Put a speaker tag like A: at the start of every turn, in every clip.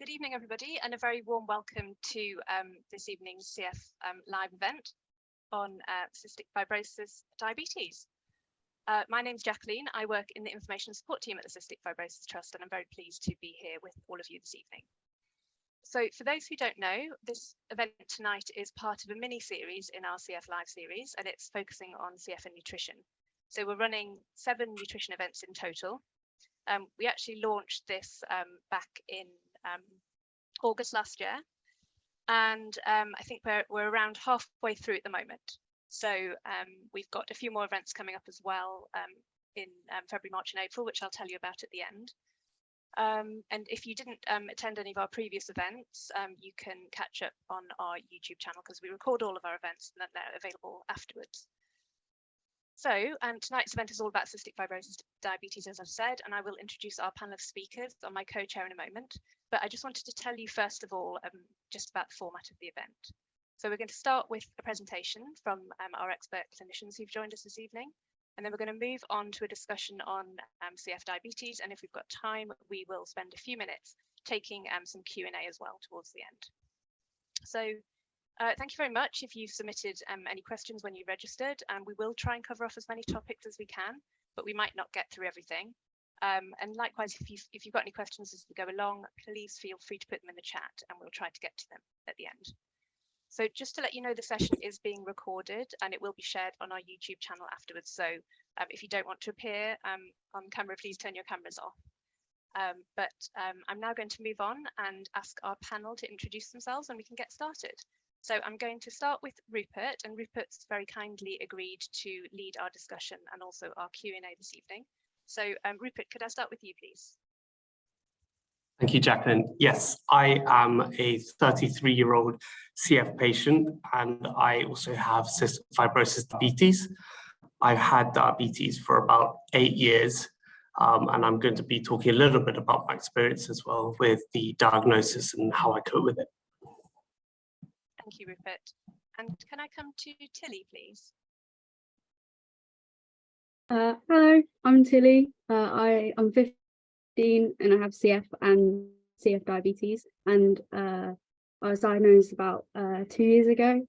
A: Good evening, everybody, and a very warm welcome to this evening's CF live event on cystic fibrosis diabetes. My name's Jacqueline. I work in the information support team at the Cystic Fibrosis Trust, and I'm very pleased to be here with all of you this evening. So for those who don't know, this event tonight is part of a mini-series in our CF Live series, and it's focusing on CF and nutrition. So we're running 7 nutrition events in total. We actually launched this back in August last year, and I think we're around halfway through at the moment. So we've got a few more events coming up as well in February, March and April, which I'll tell you about at the end. And if you didn't attend any of our previous events, you can catch up on our YouTube channel because we record all of our events and then they're available afterwards. So tonight's event is all about cystic fibrosis diabetes, as I've said, and I will introduce our panel of speakers on my co-chair in a moment. But I just wanted to tell you first of all just about the format of the event. So we're going to start with a presentation from our expert clinicians who've joined us this evening, and then we're going to move on to a discussion on CF diabetes, and if we've got time, we will spend a few minutes taking some Q&A as well towards the end. So thank you very much if you've submitted any questions when you registered, and we will try and cover off as many topics as we can, but we might not get through everything. And likewise, if you've got any questions as we go along, please feel free to put them in the chat and we'll try to get to them at the end. So just to let you know, the session is being recorded and it will be shared on our YouTube channel afterwards. So if you don't want to appear on camera, please turn your cameras off. I'm now going to move on and ask our panel to introduce themselves and we can get started. So I'm going to start with Rupert, and Rupert's very kindly agreed to lead our discussion and also our Q&A this evening. So Rupert, could I start with you, please?
B: Thank you, Jacqueline. Yes, I am a 33-year-old CF patient, and I also have cystic fibrosis diabetes. I've had diabetes for about 8 years, and I'm going to be talking a little bit about my experience as well with the diagnosis and how I cope with it.
A: Thank you, Rupert. And can I come to Tilly, please?
C: Hello, I'm Tilly. I'm 15 and I have CF and CF diabetes, and I was diagnosed about 2 years ago,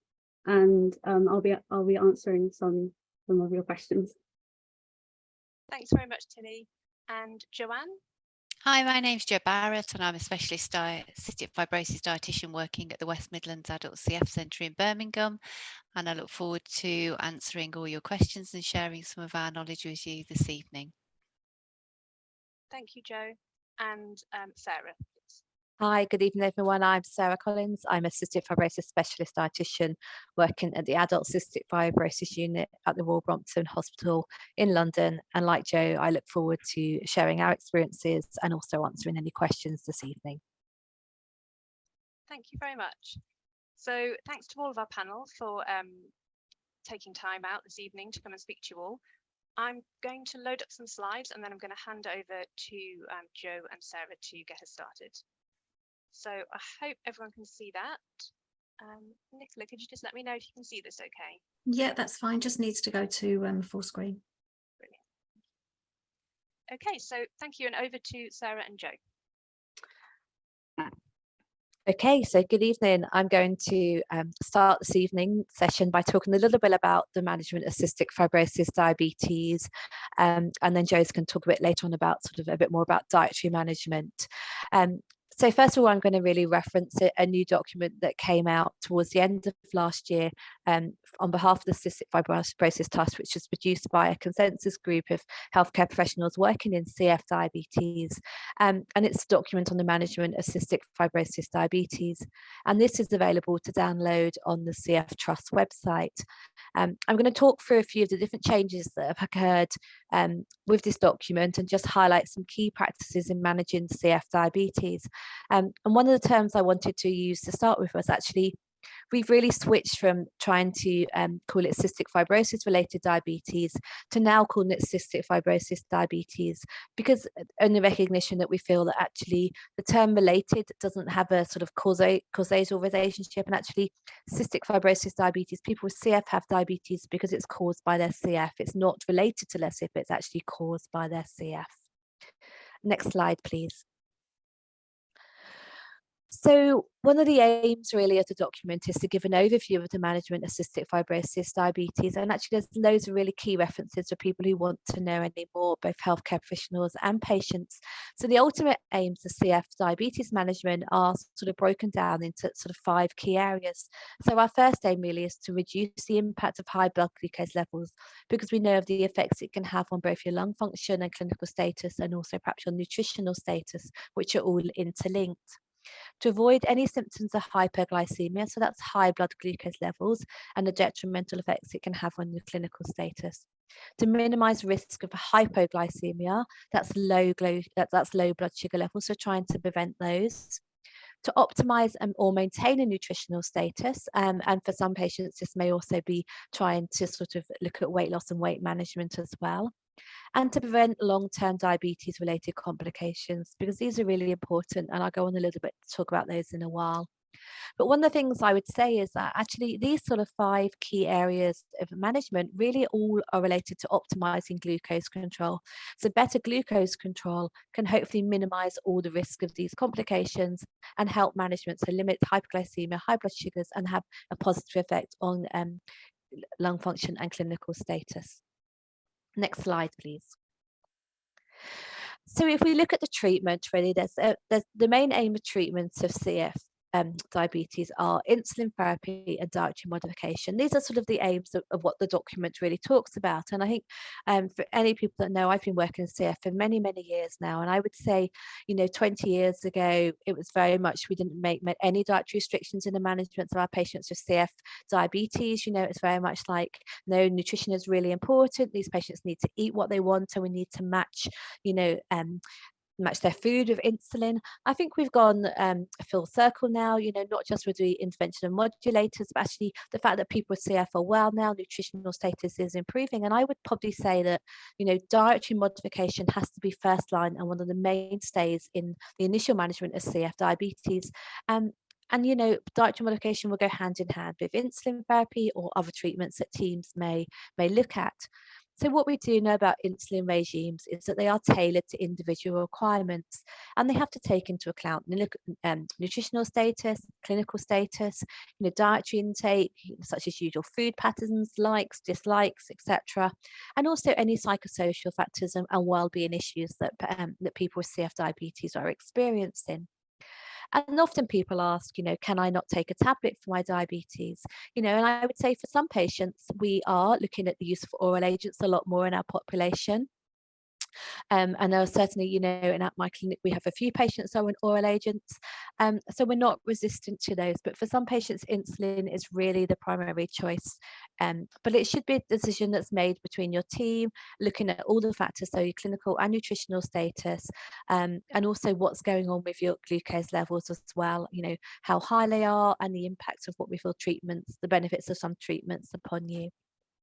C: and I'll be answering some of your questions.
A: Thanks very much, Tilly. And Joanne?
D: Hi, my name's Jo Barrett and I'm a specialist cystic fibrosis dietitian working at the West Midlands Adult CF Centre in Birmingham, and I look forward to answering all your questions and sharing some of our knowledge with you this evening.
A: Thank you, Jo. And Sarah, please.
E: Hi, good evening everyone. I'm Sarah Collins. I'm a cystic fibrosis specialist dietitian working at the Adult Cystic Fibrosis Unit at the Royal Brompton Hospital in London. And like Jo, I look forward to sharing our experiences and also answering any questions this evening.
A: Thank you very much. So thanks to all of our panel for taking time out this evening to come and speak to you all. I'm going to load up some slides and then I'm going to hand over to Jo and Sarah to get us started. So I hope everyone can see that. Nicola, could you just let me know if you can see this okay?
F: Yeah, that's fine. Just needs to go to full screen.
A: Brilliant. Okay, so thank you, and over to Sarah and Jo.
E: Okay, so good evening. I'm going to start this evening session by talking a little bit about the management of cystic fibrosis diabetes, and then Jo's can talk a bit later on about sort of a bit more about dietary management. So first of all, I'm going to really reference a new document that came out towards the end of last year on behalf of the Cystic Fibrosis Trust, which was produced by a consensus group of healthcare professionals working in CF diabetes. And it's a document on the management of cystic fibrosis diabetes. And this is available to download on the CF Trust website. I'm going to talk through a few of the different changes that have occurred with this document and just highlight some key practices in managing CF diabetes. And one of the terms I wanted to use to start with was actually, we've really switched from trying to call it cystic fibrosis related diabetes to now calling it cystic fibrosis diabetes, because in the recognition that we feel that actually the term related doesn't have a sort of causal relationship, and actually cystic fibrosis diabetes, people with CF have diabetes because it's caused by their CF. It's not related to their CF, it's actually caused by their CF. Next slide, please. So one of the aims really of the document is to give an overview of the management of cystic fibrosis diabetes, and actually there's loads of really key references for people who want to know any more, both healthcare professionals and patients. So the ultimate aims of CF diabetes management are sort of broken down into sort of 5 key areas. So our first aim really is to reduce the impact of high blood glucose levels, because we know of the effects it can have on both your lung function and clinical status, and also perhaps your nutritional status, which are all interlinked. To avoid any symptoms of hyperglycemia, so that's high blood glucose levels and the detrimental effects it can have on your clinical status. To minimize risk of hypoglycemia, that's low blood sugar levels, so trying to prevent those. To optimize or maintain a nutritional status, and for some patients this may also be trying to sort of look at weight loss and weight management as well. And to prevent long-term diabetes related complications, because these are really important, and I'll go on a little bit to talk about those in a while. But one of the things I would say is that actually these sort of 5 key areas of management really all are related to optimizing glucose control. So better glucose control can hopefully minimize all the risk of these complications and help management to limit hypoglycemia, high blood sugars, and have a positive effect on lung function and clinical status. Next slide, please. So if we look at the treatment, really, there's the main aim of treatments of CF diabetes are insulin therapy and dietary modification. These are sort of the aims of what the document really talks about. And I think for any people that know, I've been working in CF for many, many years now. And I would say, 20 years ago, it was very much, we didn't make any dietary restrictions in the management of our patients with CF diabetes. It's very much like, no, nutrition is really important. These patients need to eat what they want, and we need to match, match their food with insulin. I think we've gone a full circle now, not just with the interventional modulators, but actually the fact that people with CF are well now, nutritional status is improving. And I would probably say that, dietary modification has to be first line and one of the mainstays in the initial management of CF diabetes. And dietary modification will go hand in hand with insulin therapy or other treatments that teams may look at. So what we do know about insulin regimes is that they are tailored to individual requirements, and they have to take into account nutritional status, clinical status, dietary intake, such as usual food patterns, likes, dislikes, etc., and also any psychosocial factors and well-being issues that people with CF diabetes are experiencing. And often people ask, can I not take a tablet for my diabetes? And I would say for some patients, we are looking at the use of oral agents a lot more in our population. And there are certainly, and at my clinic, we have a few patients who are on oral agents. So we're not resistant to those, but for some patients, insulin is really the primary choice. But it should be a decision that's made between your team, looking at all the factors, so your clinical and nutritional status, and also what's going on with your glucose levels as well, how high they are and the impact of what we feel treatments, the benefits of some treatments upon you.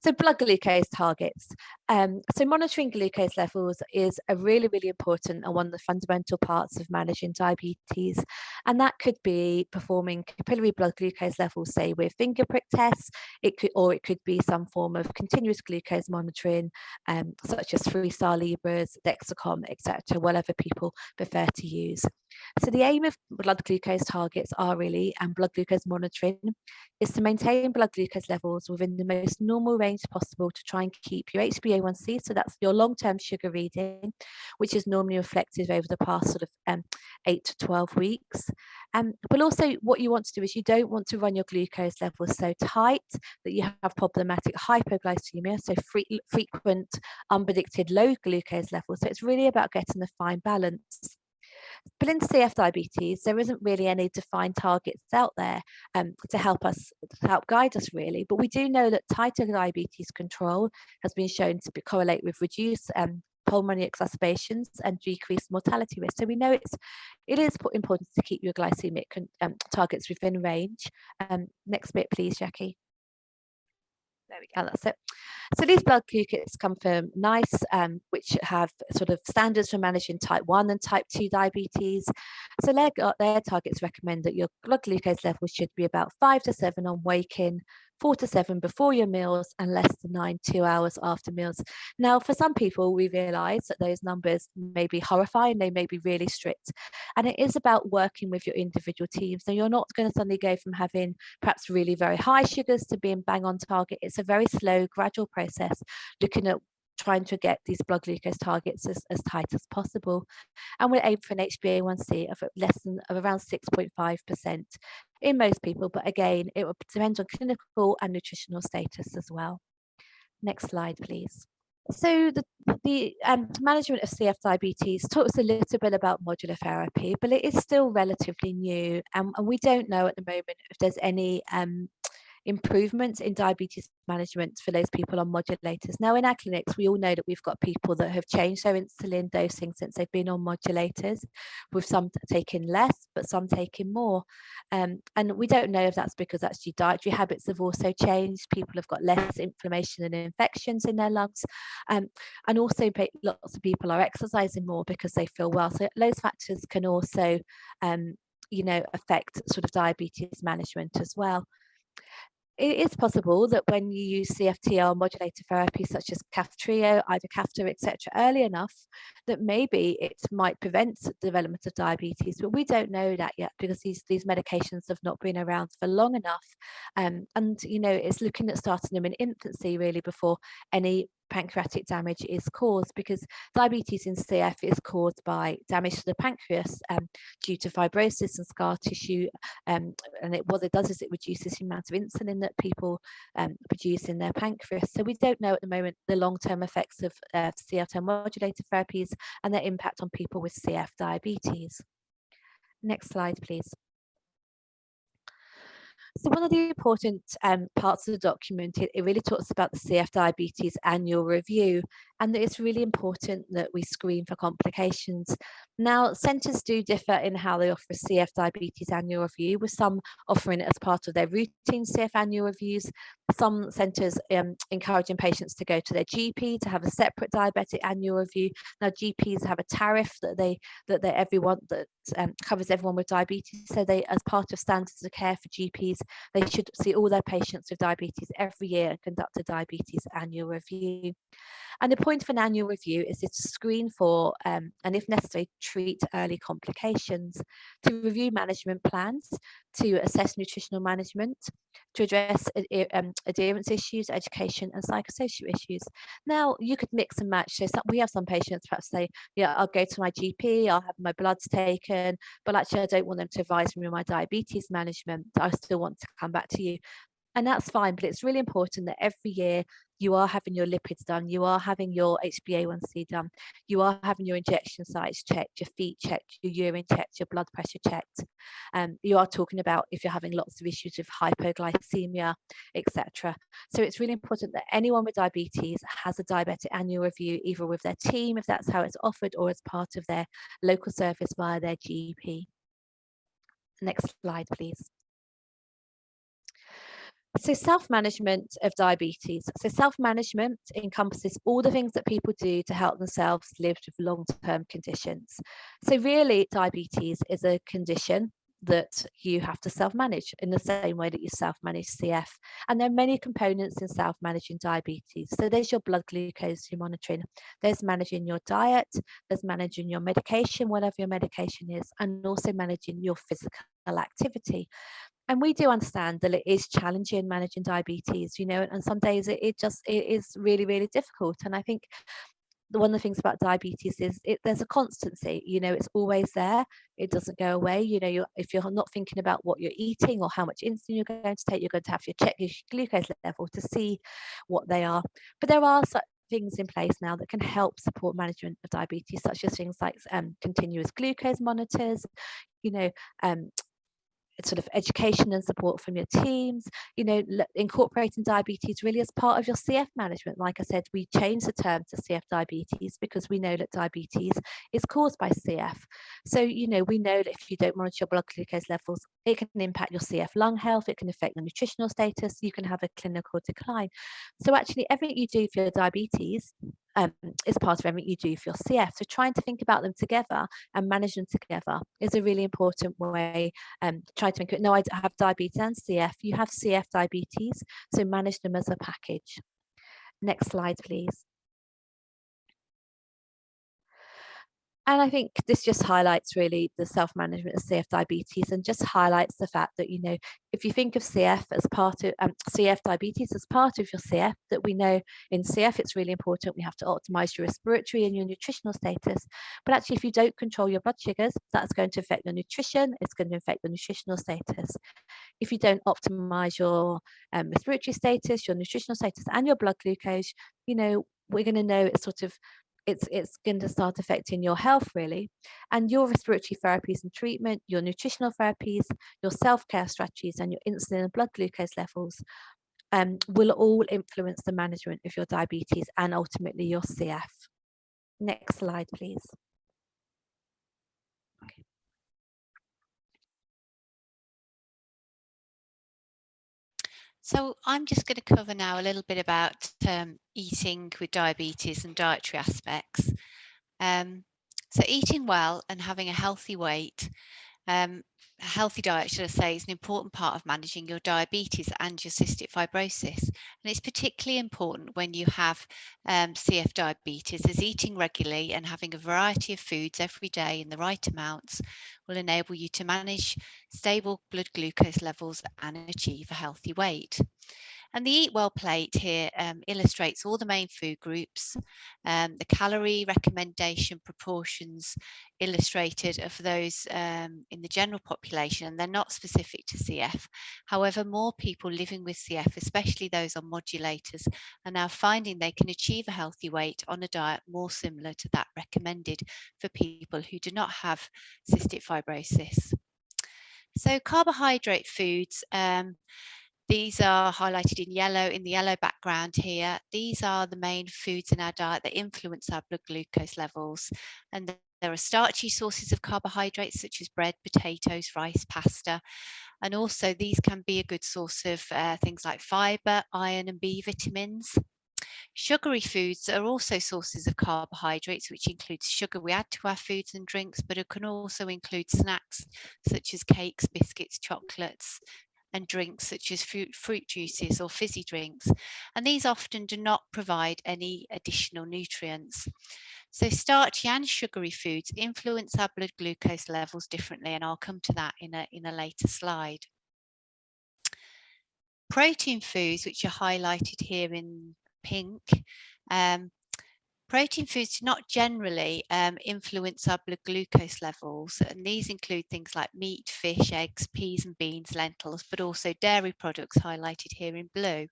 E: So blood glucose targets. So monitoring glucose levels is a really, really important and one of the fundamental parts of managing diabetes. And that could be performing capillary blood glucose levels, say with finger prick tests. It could be some form of continuous glucose monitoring, such as Freestyle Libras, Dexcom, etc., whatever people prefer to use. So the aim of blood glucose targets and blood glucose monitoring is to maintain blood glucose levels within the most normal range possible to try and keep your HbA1c, so that's your long-term sugar reading, which is normally reflective over the past sort of 8 to 12 weeks. But also what you want to do is you don't want to run your glucose levels so tight that you have problematic hypoglycemia, so frequent unpredicted low glucose levels. So it's really about getting a fine balance. But in CF diabetes, there isn't really any defined targets out there to help guide us really. But we do know that tighter diabetes control has been shown to correlate with reduced pulmonary exacerbations and decreased mortality risk. So we know it is important to keep your glycemic targets within range. Next bit, please, Jackie.
A: There we go.
E: Oh, that's it. So these blood glucose come from NICE, which have sort of standards for managing type 1 and type 2 diabetes. So their targets recommend that your blood glucose levels should be about 5 to 7 on waking, 4 to 7 before your meals, and less than 9 2 hours after meals. Now, for some people, we realise that those numbers may be horrifying, they may be really strict, and it is about working with your individual teams. So you're not going to suddenly go from having perhaps really very high sugars to being bang on target. It's a very slow, gradual process, looking at trying to get these blood glucose targets as tight as possible. And we're aiming for an HbA1c of around 6.5% in most people, but again, it will depend on clinical and nutritional status as well. Next slide, please. So the management of CF diabetes talks a little bit about modular therapy, but it is still relatively new, and we don't know at the moment if there's any improvements in diabetes management for those people on modulators. Now, in our clinics, we all know that we've got people that have changed their insulin dosing since they've been on modulators, with some taking less, but some taking more. And we don't know if that's because actually dietary habits have also changed. People have got less inflammation and infections in their lungs. And also lots of people are exercising more because they feel well. So those factors can also, affect sort of diabetes management as well. It is possible that when you use CFTR modulator therapy such as Kaftrio, ivacaftor, etc., early enough, that maybe it might prevent the development of diabetes, but we don't know that yet because these medications have not been around for long enough. And it's looking at starting them in infancy really before any pancreatic damage is caused, because diabetes in CF is caused by damage to the pancreas due to fibrosis and scar tissue, and what it does is it reduces the amount of insulin that people produce in their pancreas. So we don't know at the moment the long-term effects of CFTR modulator therapies and their impact on people with CF diabetes. Next slide, please. So one of the important parts of the document, it really talks about the CF diabetes annual review, and that it's really important that we screen for complications. Now, centres do differ in how they offer a CF diabetes annual review, with some offering it as part of their routine CF annual reviews. Some centres encouraging patients to go to their GP to have a separate diabetic annual review. Now, GPs have a tariff that covers everyone with diabetes. So they, as part of standards of care for GPs, they should see all their patients with diabetes every year and conduct a diabetes annual review. And the point of an annual review is to screen for, and if necessary, treat early complications, to review management plans, to assess nutritional management, to address adherence issues, education and psychosocial issues. Now, you could mix and match. So we have some patients perhaps say, yeah, I'll go to my GP, I'll have my bloods taken, but actually I don't want them to advise me on my diabetes management. I still want to come back to you. And that's fine, but it's really important that every year you are having your lipids done, you are having your HbA1c done, you are having your injection sites checked, your feet checked, your urine checked, your blood pressure checked. You are talking about if you're having lots of issues with hypoglycemia, etc. So it's really important that anyone with diabetes has a diabetic annual review, either with their team, if that's how it's offered, or as part of their local service via their GP. Next slide, please. So self-management of diabetes. So self-management encompasses all the things that people do to help themselves live with long-term conditions. So really, diabetes is a condition that you have to self-manage in the same way that you self-manage CF. And there are many components in self-managing diabetes. So there's your blood glucose you're monitoring, there's managing your diet, there's managing your medication, whatever your medication is, and also managing your physical activity. And we do understand that it is challenging managing diabetes, and some days it is really, really difficult. And I think one of the things about diabetes is there's a constancy, it's always there. It doesn't go away. If you're not thinking about what you're eating or how much insulin you're going to take, you're going to have to check your glucose level to see what they are. But there are things in place now that can help support management of diabetes, such as things like continuous glucose monitors, sort of education and support from your teams, incorporating diabetes really as part of your CF management. Like I said, we changed the term to CF diabetes because we know that diabetes is caused by CF. So, we know that if you don't monitor your blood glucose levels, it can impact your CF lung health, it can affect your nutritional status, you can have a clinical decline. So actually everything you do for your diabetes is part of everything you do for your CF. So trying to think about them together and manage them together is a really important way. Try to think, no, I have diabetes and CF. You have CF diabetes, so manage them as a package. Next slide, please. And I think this just highlights really the self-management of CF diabetes, and just highlights the fact that, you know, if you think of CF as part of CF diabetes as part of your CF, that we know in CF it's really important we have to optimize your respiratory and your nutritional status. But actually, if you don't control your blood sugars, that's going to affect your nutrition, it's going to affect your nutritional status. If you don't optimize your respiratory status, your nutritional status, and your blood glucose, you know, we're going to know it's sort of it's going to start affecting your health really, and your respiratory therapies and treatment, your nutritional therapies, your self-care strategies, and your insulin and blood glucose levels will all influence the management of your diabetes and ultimately your CF. Next slide, please. Okay.
D: So I'm just going to cover now a little bit about eating with diabetes and dietary aspects. So eating well and having a healthy weight, a healthy diet, should I say, is an important part of managing your diabetes and your cystic fibrosis. And it's particularly important when you have CF diabetes, as eating regularly and having a variety of foods every day in the right amounts will enable you to manage stable blood glucose levels and achieve a healthy weight. And the Eat Well plate here illustrates all the main food groups, the calorie recommendation proportions illustrated are for those in the general population, and they're not specific to CF. However, more people living with CF, especially those on modulators, are now finding they can achieve a healthy weight on a diet more similar to that recommended for people who do not have cystic fibrosis. So carbohydrate foods, these are highlighted in yellow, in the yellow background here. These are the main foods in our diet that influence our blood glucose levels. And there are starchy sources of carbohydrates such as bread, potatoes, rice, pasta. And also these can be a good source of things like fiber, iron and B vitamins. Sugary foods are also sources of carbohydrates, which includes sugar we add to our foods and drinks, but it can also include snacks such as cakes, biscuits, chocolates, and drinks such as fruit juices or fizzy drinks. And these often do not provide any additional nutrients. So starchy and sugary foods influence our blood glucose levels differently, and I'll come to that in a later slide. Protein foods, which are highlighted here in pink, protein foods do not generally influence our blood glucose levels, and these include things like meat, fish, eggs, peas and beans, lentils, but also dairy products highlighted here in blue.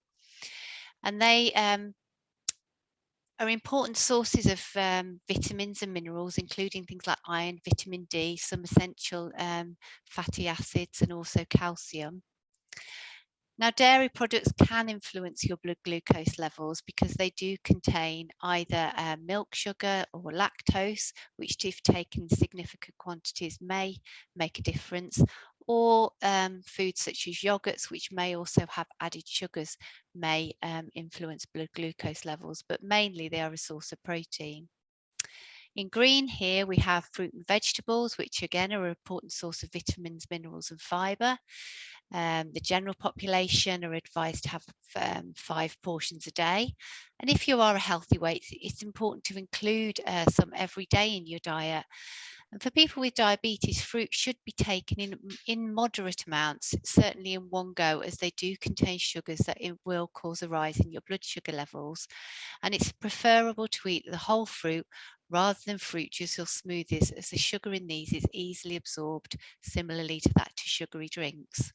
D: And they are important sources of vitamins and minerals, including things like iron, vitamin D, some essential fatty acids, and also calcium. Now, dairy products can influence your blood glucose levels because they do contain either milk sugar or lactose, which if taken in significant quantities may make a difference, or foods such as yogurts, which may also have added sugars, may influence blood glucose levels, but mainly they are a source of protein. In green here, we have fruit and vegetables, which again are an important source of vitamins, minerals and fibre. The general population are advised to have 5 portions a day. And if you are a healthy weight, it's important to include some every day in your diet. And for people with diabetes, fruit should be taken in moderate amounts, certainly in one go, as they do contain sugars that will cause a rise in your blood sugar levels. And it's preferable to eat the whole fruit rather than fruit juice or smoothies, as the sugar in these is easily absorbed, similarly to that to sugary drinks.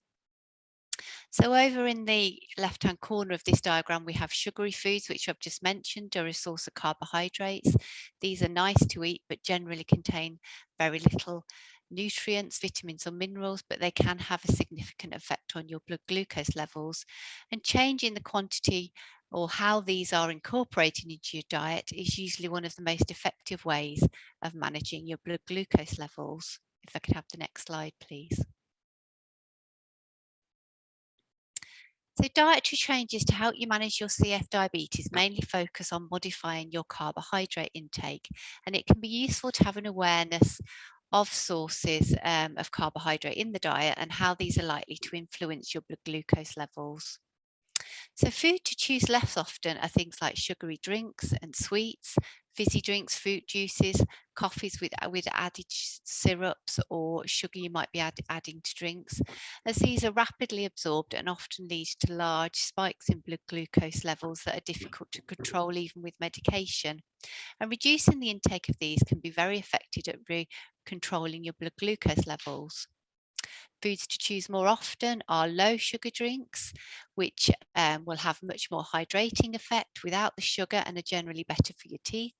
D: So over in the left-hand corner of this diagram, we have sugary foods, which I've just mentioned are a source of carbohydrates. These are nice to eat, but generally contain very little nutrients, vitamins or minerals, but they can have a significant effect on your blood glucose levels. And changing the quantity or how these are incorporated into your diet is usually one of the most effective ways of managing your blood glucose levels. If I could have the next slide, please. So dietary changes to help you manage your CF diabetes mainly focus on modifying your carbohydrate intake, and it can be useful to have an awareness of sources of carbohydrate in the diet and how these are likely to influence your blood glucose levels. So food to choose less often are things like sugary drinks and sweets, fizzy drinks, fruit juices, coffees with added syrups or sugar you might be adding to drinks, as these are rapidly absorbed and often lead to large spikes in blood glucose levels that are difficult to control even with medication. And reducing the intake of these can be very effective at controlling your blood glucose levels. Foods to choose more often are low sugar drinks, which will have much more hydrating effect without the sugar and are generally better for your teeth.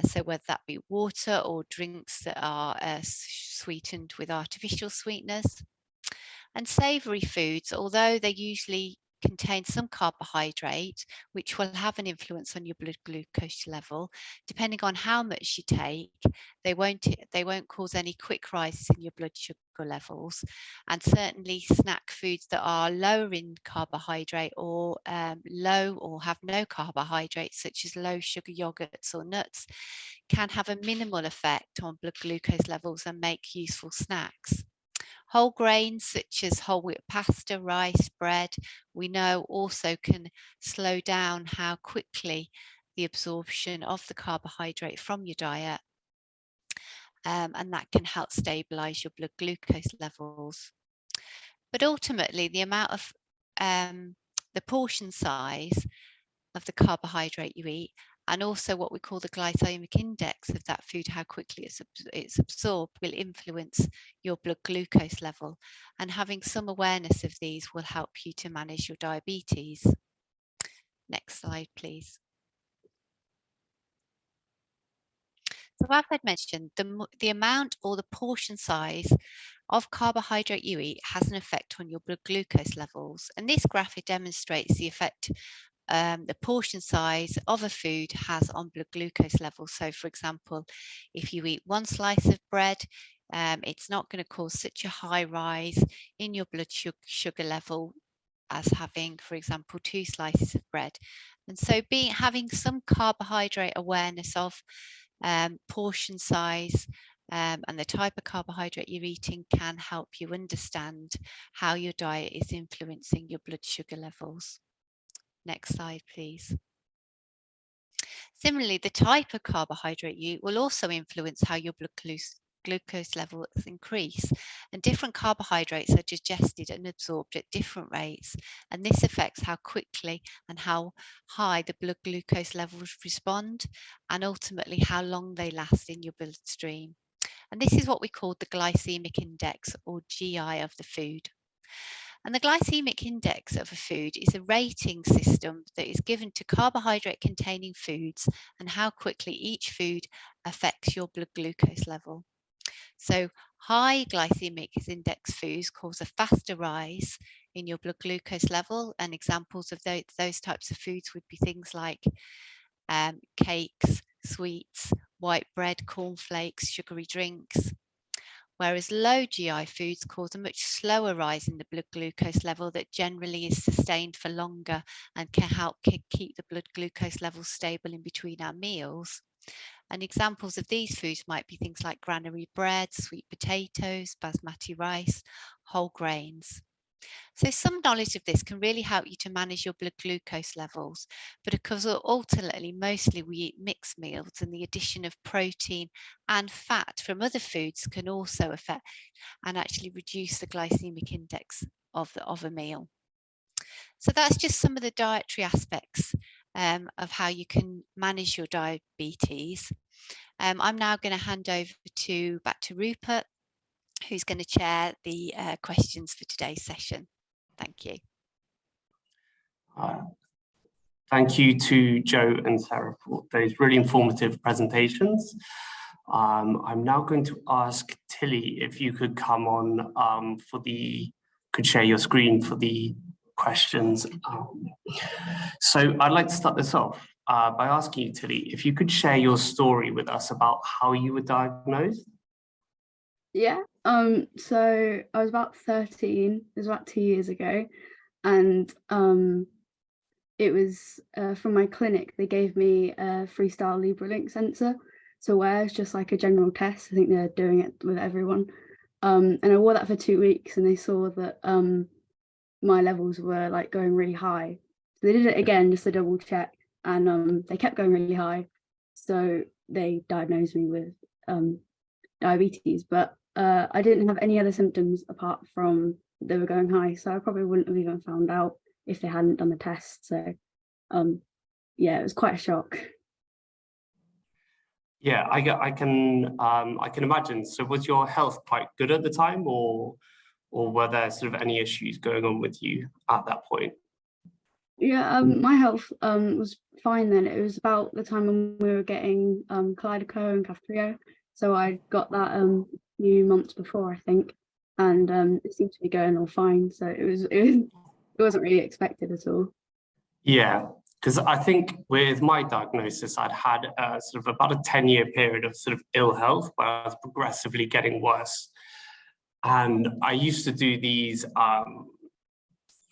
D: So whether that be water or drinks that are sweetened with artificial sweeteners. And savoury foods, although they usually contain some carbohydrate, which will have an influence on your blood glucose level, depending on how much you take, they won't cause any quick rises in your blood sugar levels. And certainly snack foods that are lower in carbohydrate or low or have no carbohydrates, such as low sugar yogurts or nuts, can have a minimal effect on blood glucose levels and make useful snacks. Whole grains such as whole wheat pasta, rice, bread, we know also can slow down how quickly the absorption of the carbohydrate from your diet, and that can help stabilize your blood glucose levels. But ultimately, the amount of the portion size of the carbohydrate you eat, and also what we call the glycemic index of that food, how quickly it's absorbed, will influence your blood glucose level. And having some awareness of these will help you to manage your diabetes. Next slide, please. So as I'd mentioned, the amount or the portion size of carbohydrate you eat has an effect on your blood glucose levels. And this graphic demonstrates the effect the portion size of a food has on blood glucose levels. So for example, if you eat one slice of bread, it's not going to cause such a high rise in your blood sugar level as having, for example, 2 slices of bread. And so having some carbohydrate awareness of portion size and the type of carbohydrate you're eating can help you understand how your diet is influencing your blood sugar levels. Next slide, please. Similarly, the type of carbohydrate you eat will also influence how your blood glucose levels increase, and different carbohydrates are digested and absorbed at different rates, and this affects how quickly and how high the blood glucose levels respond, and ultimately how long they last in your bloodstream. And this is what we call the glycemic index, or GI, of the food. And the glycemic index of a food is a rating system that is given to carbohydrate containing foods and how quickly each food affects your blood glucose level. So high glycemic index foods cause a faster rise in your blood glucose level, and examples of those types of foods would be things like cakes, sweets, white bread, cornflakes, sugary drinks. Whereas low GI foods cause a much slower rise in the blood glucose level that generally is sustained for longer and can help keep the blood glucose level stable in between our meals. And examples of these foods might be things like granary bread, sweet potatoes, basmati rice, whole grains. So some knowledge of this can really help you to manage your blood glucose levels, but because ultimately mostly we eat mixed meals, and the addition of protein and fat from other foods can also affect and actually reduce the glycemic index of a meal. So that's just some of the dietary aspects of how you can manage your diabetes. I'm now going to hand over back to Rupert, who's going to chair the questions for today's session. Thank you.
B: Thank you to Joe and Sarah for those really informative presentations. I'm now going to ask Tilly if you could come on could share your screen for the questions. So I'd like to start this off by asking you, Tilly, if you could share your story with us about how you were diagnosed.
C: Yeah, so I was about 13, it was about 2 years ago, and it was from my clinic. They gave me a freestyle LibraLink sensor to wear. It's just like a general test. I think they're doing it with everyone. And I wore that for 2 weeks, and they saw that my levels were like going really high. So they did it again just to double check, and they kept going really high. So they diagnosed me with diabetes, but I didn't have any other symptoms apart from they were going high. So I probably wouldn't have even found out if they hadn't done the test. So yeah, it was quite a shock.
B: Yeah, I can imagine. So was your health quite good at the time, or were there sort of any issues going on with you at that point?
C: Yeah, my health was fine then. It was about the time when we were getting Kalydeco and Kaftrio. So I got that a few months before, I think, and it seemed to be going all fine. So it wasn't really expected at all.
B: Yeah, because I think with my diagnosis, I'd had sort of about a 10-year period of sort of ill health where I was progressively getting worse. And I used to do these, I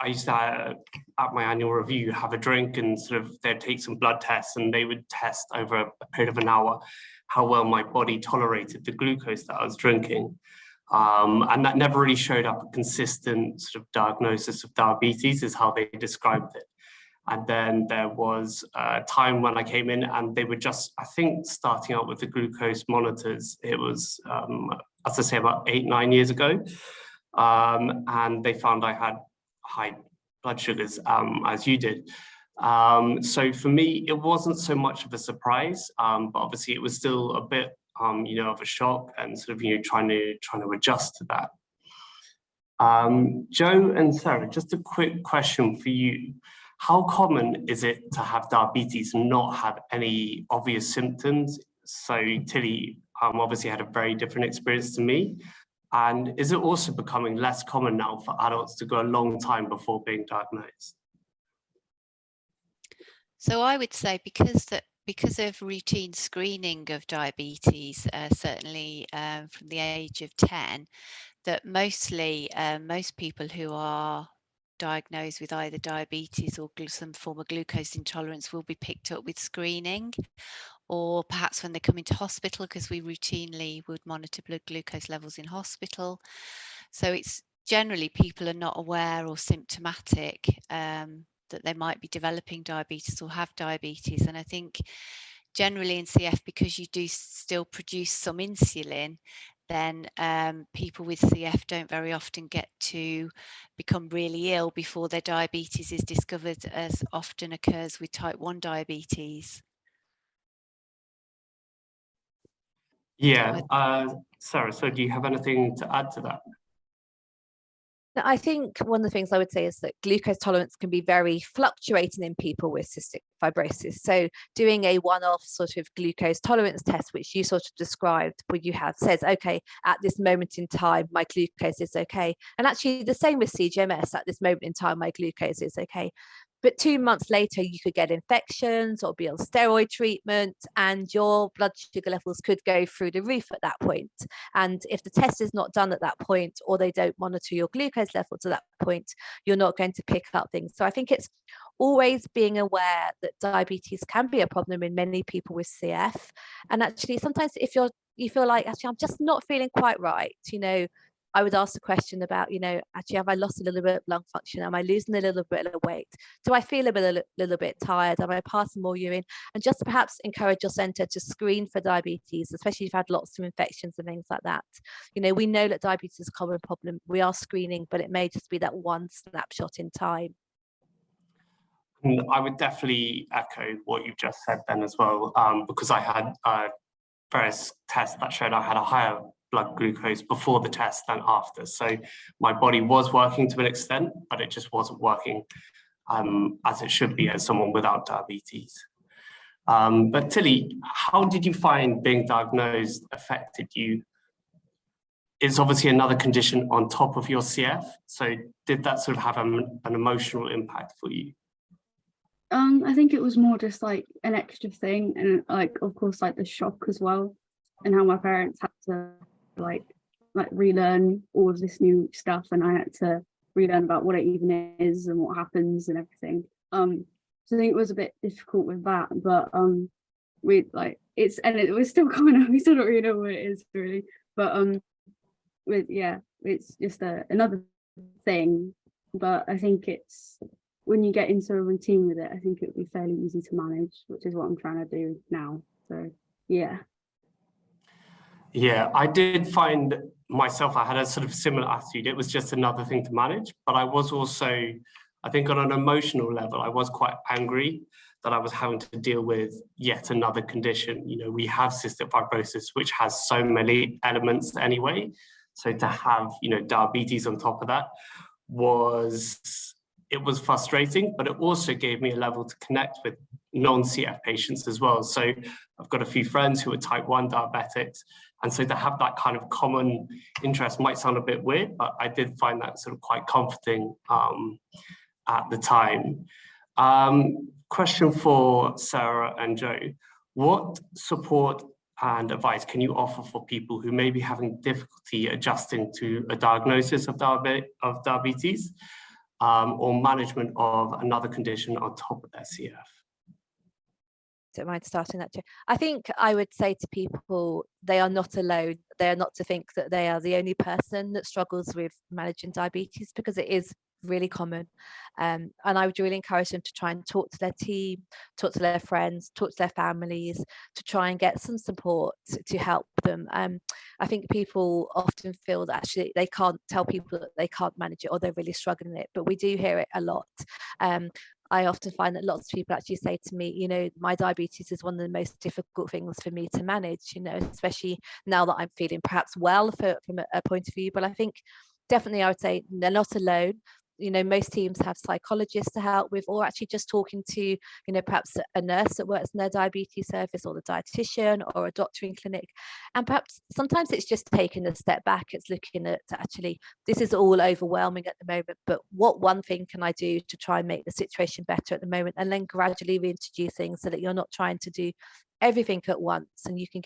B: used to, at my annual review, have a drink, and sort of they'd take some blood tests, and they would test over a period of an hour how well my body tolerated the glucose that I was drinking. And that never really showed up a consistent sort of diagnosis of diabetes, is how they described it. And then there was a time when I came in and they were just, I think, starting out with the glucose monitors. It was, as I say, about 8-9 years ago. And they found I had high blood sugars, as you did. So for me, it wasn't so much of a surprise, but obviously it was still a bit, of a shock, and sort of, trying to adjust to that. Joe and Sarah, just a quick question for you. How common is it to have diabetes and not have any obvious symptoms? So Tilly obviously had a very different experience to me. And is it also becoming less common now for adults to go a long time before being diagnosed?
D: So I would say because of routine screening of diabetes, certainly from the age of 10, that mostly most people who are diagnosed with either diabetes or some form of glucose intolerance will be picked up with screening, or perhaps when they come into hospital, because we routinely would monitor blood glucose levels in hospital. So it's generally people are not aware or symptomatic that they might be developing diabetes or have diabetes. And I think generally in CF, because you do still produce some insulin, then people with CF don't very often get to become really ill before their diabetes is discovered, as often occurs with type 1 diabetes.
B: Yeah, Sarah, so do you have anything to add to that?
E: I think one of the things I would say is that glucose tolerance can be very fluctuating in people with cystic fibrosis. So doing a one-off sort of glucose tolerance test, which you sort of described, where you have says, okay, at this moment in time, my glucose is okay. And actually the same with CGMS, at this moment in time, my glucose is okay. But 2 months later, you could get infections or be on steroid treatment, and your blood sugar levels could go through the roof at that point. And if the test is not done at that point, or they don't monitor your glucose level to that point, you're not going to pick up things. So I think it's always being aware that diabetes can be a problem in many people with CF. And actually, sometimes if you feel like, actually, I'm just not feeling quite right, I would ask the question about, actually, have I lost a little bit of lung function? Am I losing a little bit of weight? Do I feel a little bit tired? Am I passing more urine? And just to perhaps encourage your centre to screen for diabetes, especially if you've had lots of infections and things like that. We know that diabetes is a common problem. We are screening, but it may just be that one snapshot in time.
B: I would definitely echo what you've just said then as well, because I had various tests that showed I had a higher blood glucose before the test than after. So my body was working to an extent, but it just wasn't working as it should be as someone without diabetes. But Tilly, how did you find being diagnosed affected you? It's obviously another condition on top of your CF. So did that sort of have an emotional impact for you?
C: I think it was more just like an extra thing, and like of course like the shock as well, and how my parents had to like relearn all of this new stuff, and I had to relearn about what it even is and what happens and everything. So I think it was a bit difficult with that, but we like it was still kind of, we still don't really know what it is really, but it's just another thing. But I think it's, when you get into a routine with it, I think it would be fairly easy to manage, which is what I'm trying to do now. So yeah.
B: Yeah, I did find myself, I had a sort of similar attitude. It was just another thing to manage, but I was also, I think on an emotional level, I was quite angry that I was having to deal with yet another condition. You know, we have cystic fibrosis, which has so many elements anyway. So to have, you know, diabetes on top of that was frustrating, but it also gave me a level to connect with non-CF patients as well. So I've got a few friends who are type 1 diabetics. And so to have that kind of common interest might sound a bit weird, but I did find that sort of quite comforting at the time. Question for Sarah and Joe. What support and advice can you offer for people who may be having difficulty adjusting to a diagnosis of diabetes or management of another condition on top of their CF?
E: Don't mind starting that, Joe. I think I would say to people, they are not alone. They are not to think that they are the only person that struggles with managing diabetes, because it is really common. And I would really encourage them to try and talk to their team, talk to their friends, talk to their families, to try and get some support to help them. I think people often feel that actually they can't tell people that they can't manage it or they're really struggling with it, but we do hear it a lot. I often find that lots of people actually say to me, you know, my diabetes is one of the most difficult things for me to manage, you know, especially now that I'm feeling perhaps well from a point of view. But I think definitely I would say they're not alone. You know, most teams have psychologists to help with, or actually just talking to, you know, perhaps a nurse that works in their diabetes service, or the dietitian, or a doctor in clinic. And perhaps sometimes it's just taking a step back. It's looking at, actually, this is all overwhelming at the moment, but what one thing can I do to try and make the situation better at the moment, and then gradually reintroduce things so that you're not trying to do everything at once, and you can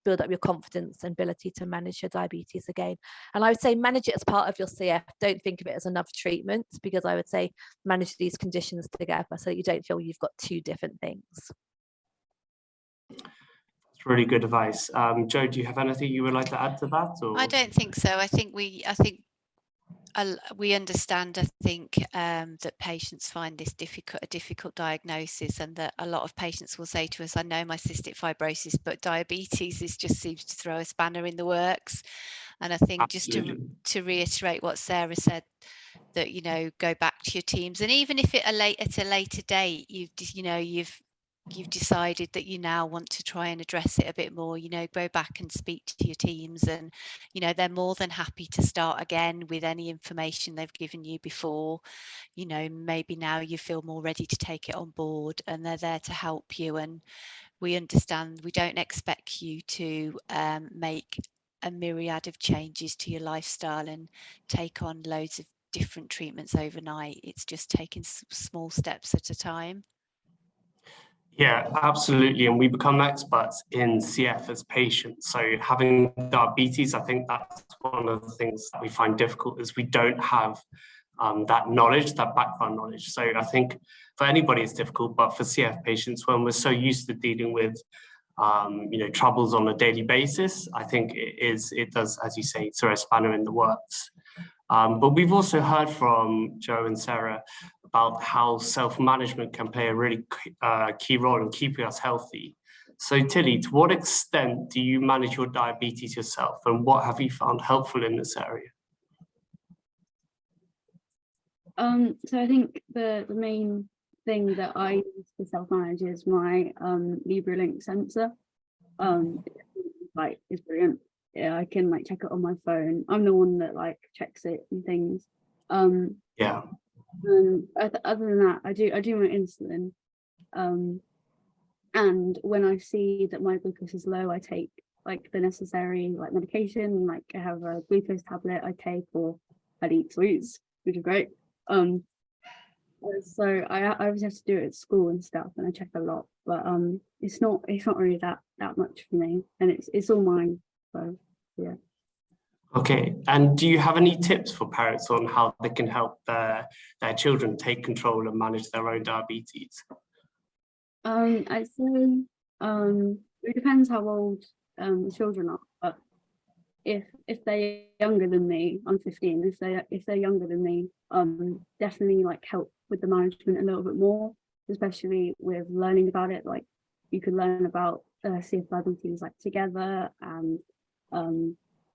E: build up your confidence and ability to manage your diabetes again. And I would say manage it as part of your CF. Don't think of it as another treatment, because I would say manage these conditions together so that you don't feel you've got two different things.
B: That's really good advice. Joe, do you have anything you would like to add to that? Or?
D: I don't think so. I think we understand, I think, that patients find this a difficult diagnosis, and that a lot of patients will say to us, I know my cystic fibrosis, but diabetes just seems to throw a spanner in the works. And I think Absolutely. Just to reiterate what Sarah said, that, you know, go back to your teams, and even if at a later date you've decided that you now want to try and address it a bit more, you know, go back and speak to your teams, and, you know, they're more than happy to start again with any information they've given you before. You know, maybe now you feel more ready to take it on board, and they're there to help you. And we understand, we don't expect you to make a myriad of changes to your lifestyle and take on loads of different treatments overnight. It's just taking small steps at a time.
B: Yeah, absolutely. And we become experts in CF as patients. So having diabetes, I think that's one of the things that we find difficult, is we don't have that knowledge, that background knowledge. So I think for anybody it's difficult, but for CF patients, when we're so used to dealing with you know, troubles on a daily basis, I think it does, as you say, throw a spanner in the works. But we've also heard from Joe and Sarah about how self-management can play a really key role in keeping us healthy. So Tilly, to what extent do you manage your diabetes yourself, and what have you found helpful in this area?
C: So I think the main thing that I use to self-manage is my LibraLink sensor. Like, it's brilliant. Yeah, I can like check it on my phone. I'm the one that like checks it and things.
B: Yeah.
C: And other than that, I do my insulin. And when I see that my glucose is low, I take like the necessary like medication. Like I have a glucose tablet I take, or I eat sweets, which is great. So I always have to do it at school and stuff, and I check a lot. But it's not really that much for me, and it's all mine. So yeah.
B: Okay, and do you have any tips for parents on how they can help their children take control and manage their own diabetes?
C: I'd say it depends how old the children are, but if they're younger than me, I'm 15. If they're younger than me, definitely like help with the management a little bit more, especially with learning about it. Like you could learn about CF diabetes like together, and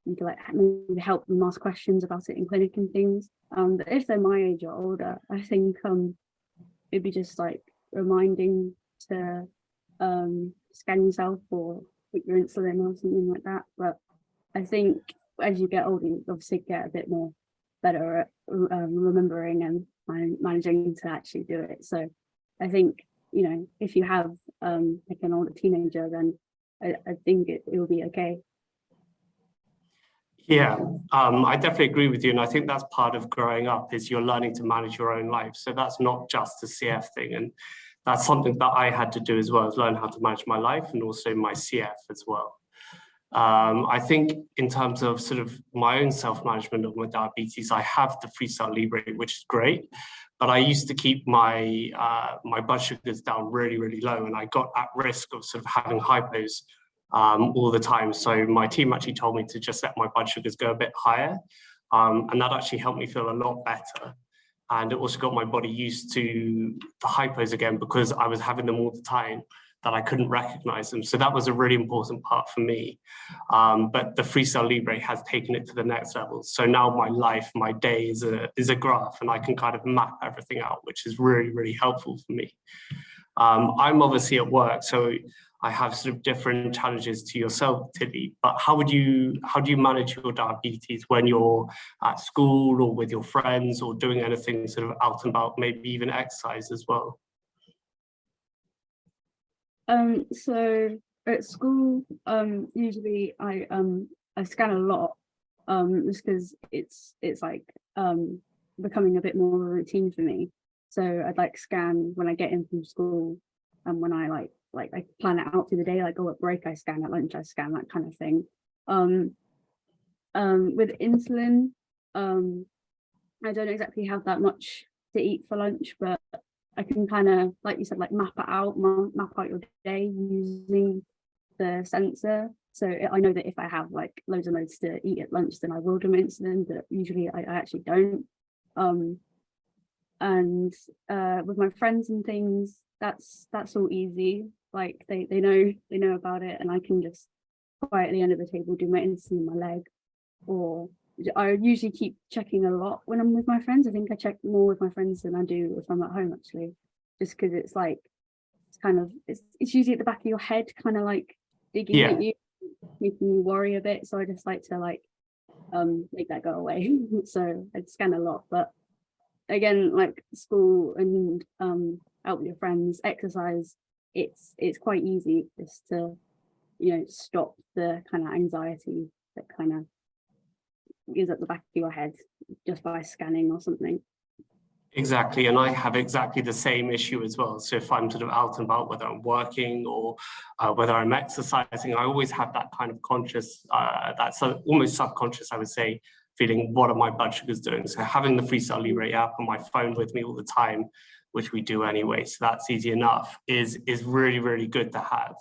C: you could like maybe help them ask questions about it in clinic and things. But if they're my age or older, I think it'd be just like reminding to scan yourself or put your insulin or something like that. But I think as you get older, you obviously get a bit more better at remembering and managing to actually do it. So I think, you know, if you have like an older teenager, then I think it will be okay.
B: Yeah, I definitely agree with you. And I think that's part of growing up, is you're learning to manage your own life. So that's not just a CF thing. And that's something that I had to do as well, is learn how to manage my life and also my CF as well. I think in terms of sort of my own self-management of my diabetes, I have the Freestyle Libre, which is great, but I used to keep my my blood sugars down really, really low, and I got at risk of sort of having hypos all the time. So my team actually told me to just let my blood sugars go a bit higher, and that actually helped me feel a lot better. And it also got my body used to the hypos again, because I was having them all the time, that I couldn't recognize them. So that was a really important part for me. But the Freestyle Libre has taken it to the next level. So now my life, my day is a graph, and I can kind of map everything out, which is really, really helpful for me. I'm obviously at work, so I have sort of different challenges to yourself, Tilly, but how do you manage your diabetes when you're at school or with your friends or doing anything sort of out and about, maybe even exercise as well?
C: So at school, usually I scan a lot, just because it's like becoming a bit more of a routine for me. So I'd like scan when I get in from school, and when I like I plan it out through the day, like go at break I scan, at lunch I scan, that kind of thing. With insulin, I don't exactly have that much to eat for lunch, but I can kind of, like you said, like map out your day using the sensor. So I know that if I have like loads and loads to eat at lunch, then I will do my insulin, but usually I actually don't. And with my friends and things, that's all easy. Like they know about it, and I can just quietly under the table do my insulin in my leg. Or I usually keep checking a lot when I'm with my friends. I think I check more with my friends than I do if I'm at home, actually, just because it's like it's usually at the back of your head, kind of like digging at you, making you worry a bit. So I just like to like make that go away. So I'd scan a lot, but again, like school and out with your friends, exercise, it's quite easy just to, you know, stop the kind of anxiety that kind of is at the back of your head just by scanning or something.
B: Exactly, and I have exactly the same issue as well. So if I'm sort of out and about, whether I'm working or whether I'm exercising, I always have that kind of conscious, that's almost subconscious, I would say, feeling, what are my blood sugars doing? So having the Freestyle Libre app on my phone with me all the time, which we do anyway, so that's easy enough, is really, really good to have.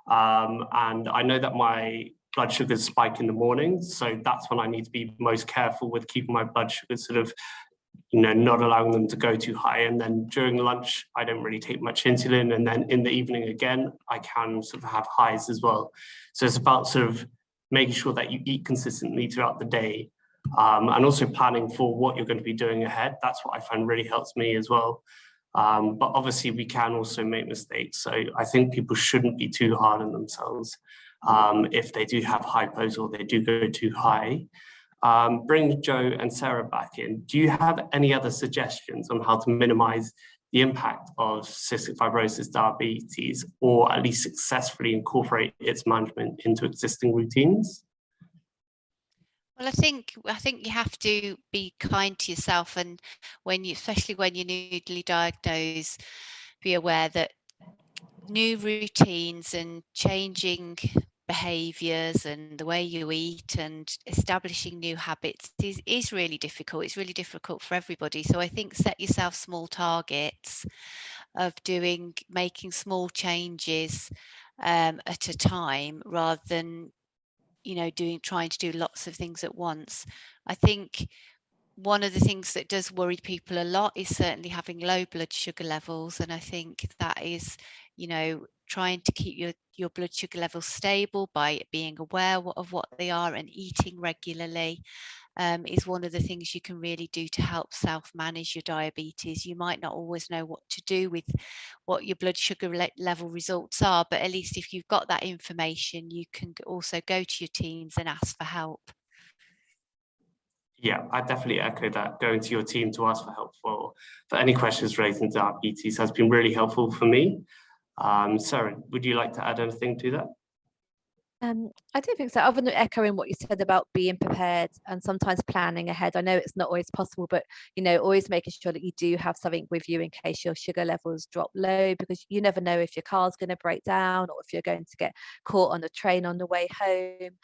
B: And I know that my blood sugars spike in the morning, so that's when I need to be most careful with keeping my blood sugars sort of, you know, not allowing them to go too high. And then during lunch, I don't really take much insulin. And then in the evening again, I can sort of have highs as well. So it's about sort of making sure that you eat consistently throughout the day, and also planning for what you're going to be doing ahead. That's what I find really helps me as well. But obviously we can also make mistakes. So I think people shouldn't be too hard on themselves if they do have hypos or they do go too high. Bring Joe and Sarah back in. Do you have any other suggestions on how to minimize the impact of cystic fibrosis diabetes, or at least successfully incorporate its management into existing routines?
D: Well, I think you have to be kind to yourself, and especially when you're newly diagnosed, be aware that new routines and changing behaviors and the way you eat and establishing new habits is really difficult. It's really difficult for everybody. So I think set yourself small targets of making small changes at a time, rather than, you know, trying to do lots of things at once. I think one of the things that does worry people a lot is certainly having low blood sugar levels. And I think that is, you know, trying to keep your blood sugar levels stable by being aware of what they are and eating regularly is one of the things you can really do to help self-manage your diabetes. You might not always know what to do with what your blood sugar level results are, but at least if you've got that information, you can also go to your teams and ask for help.
B: Yeah, I definitely echo that. Going to your team to ask for help for any questions relating to diabetes has been really helpful for me. Sarah, would you like to add anything to that?
E: I don't think so, other than echoing what you said about being prepared and sometimes planning ahead. I know it's not always possible, but, you know, always making sure that you do have something with you in case your sugar levels drop low, because you never know if your car's going to break down or if you're going to get caught on the train on the way home.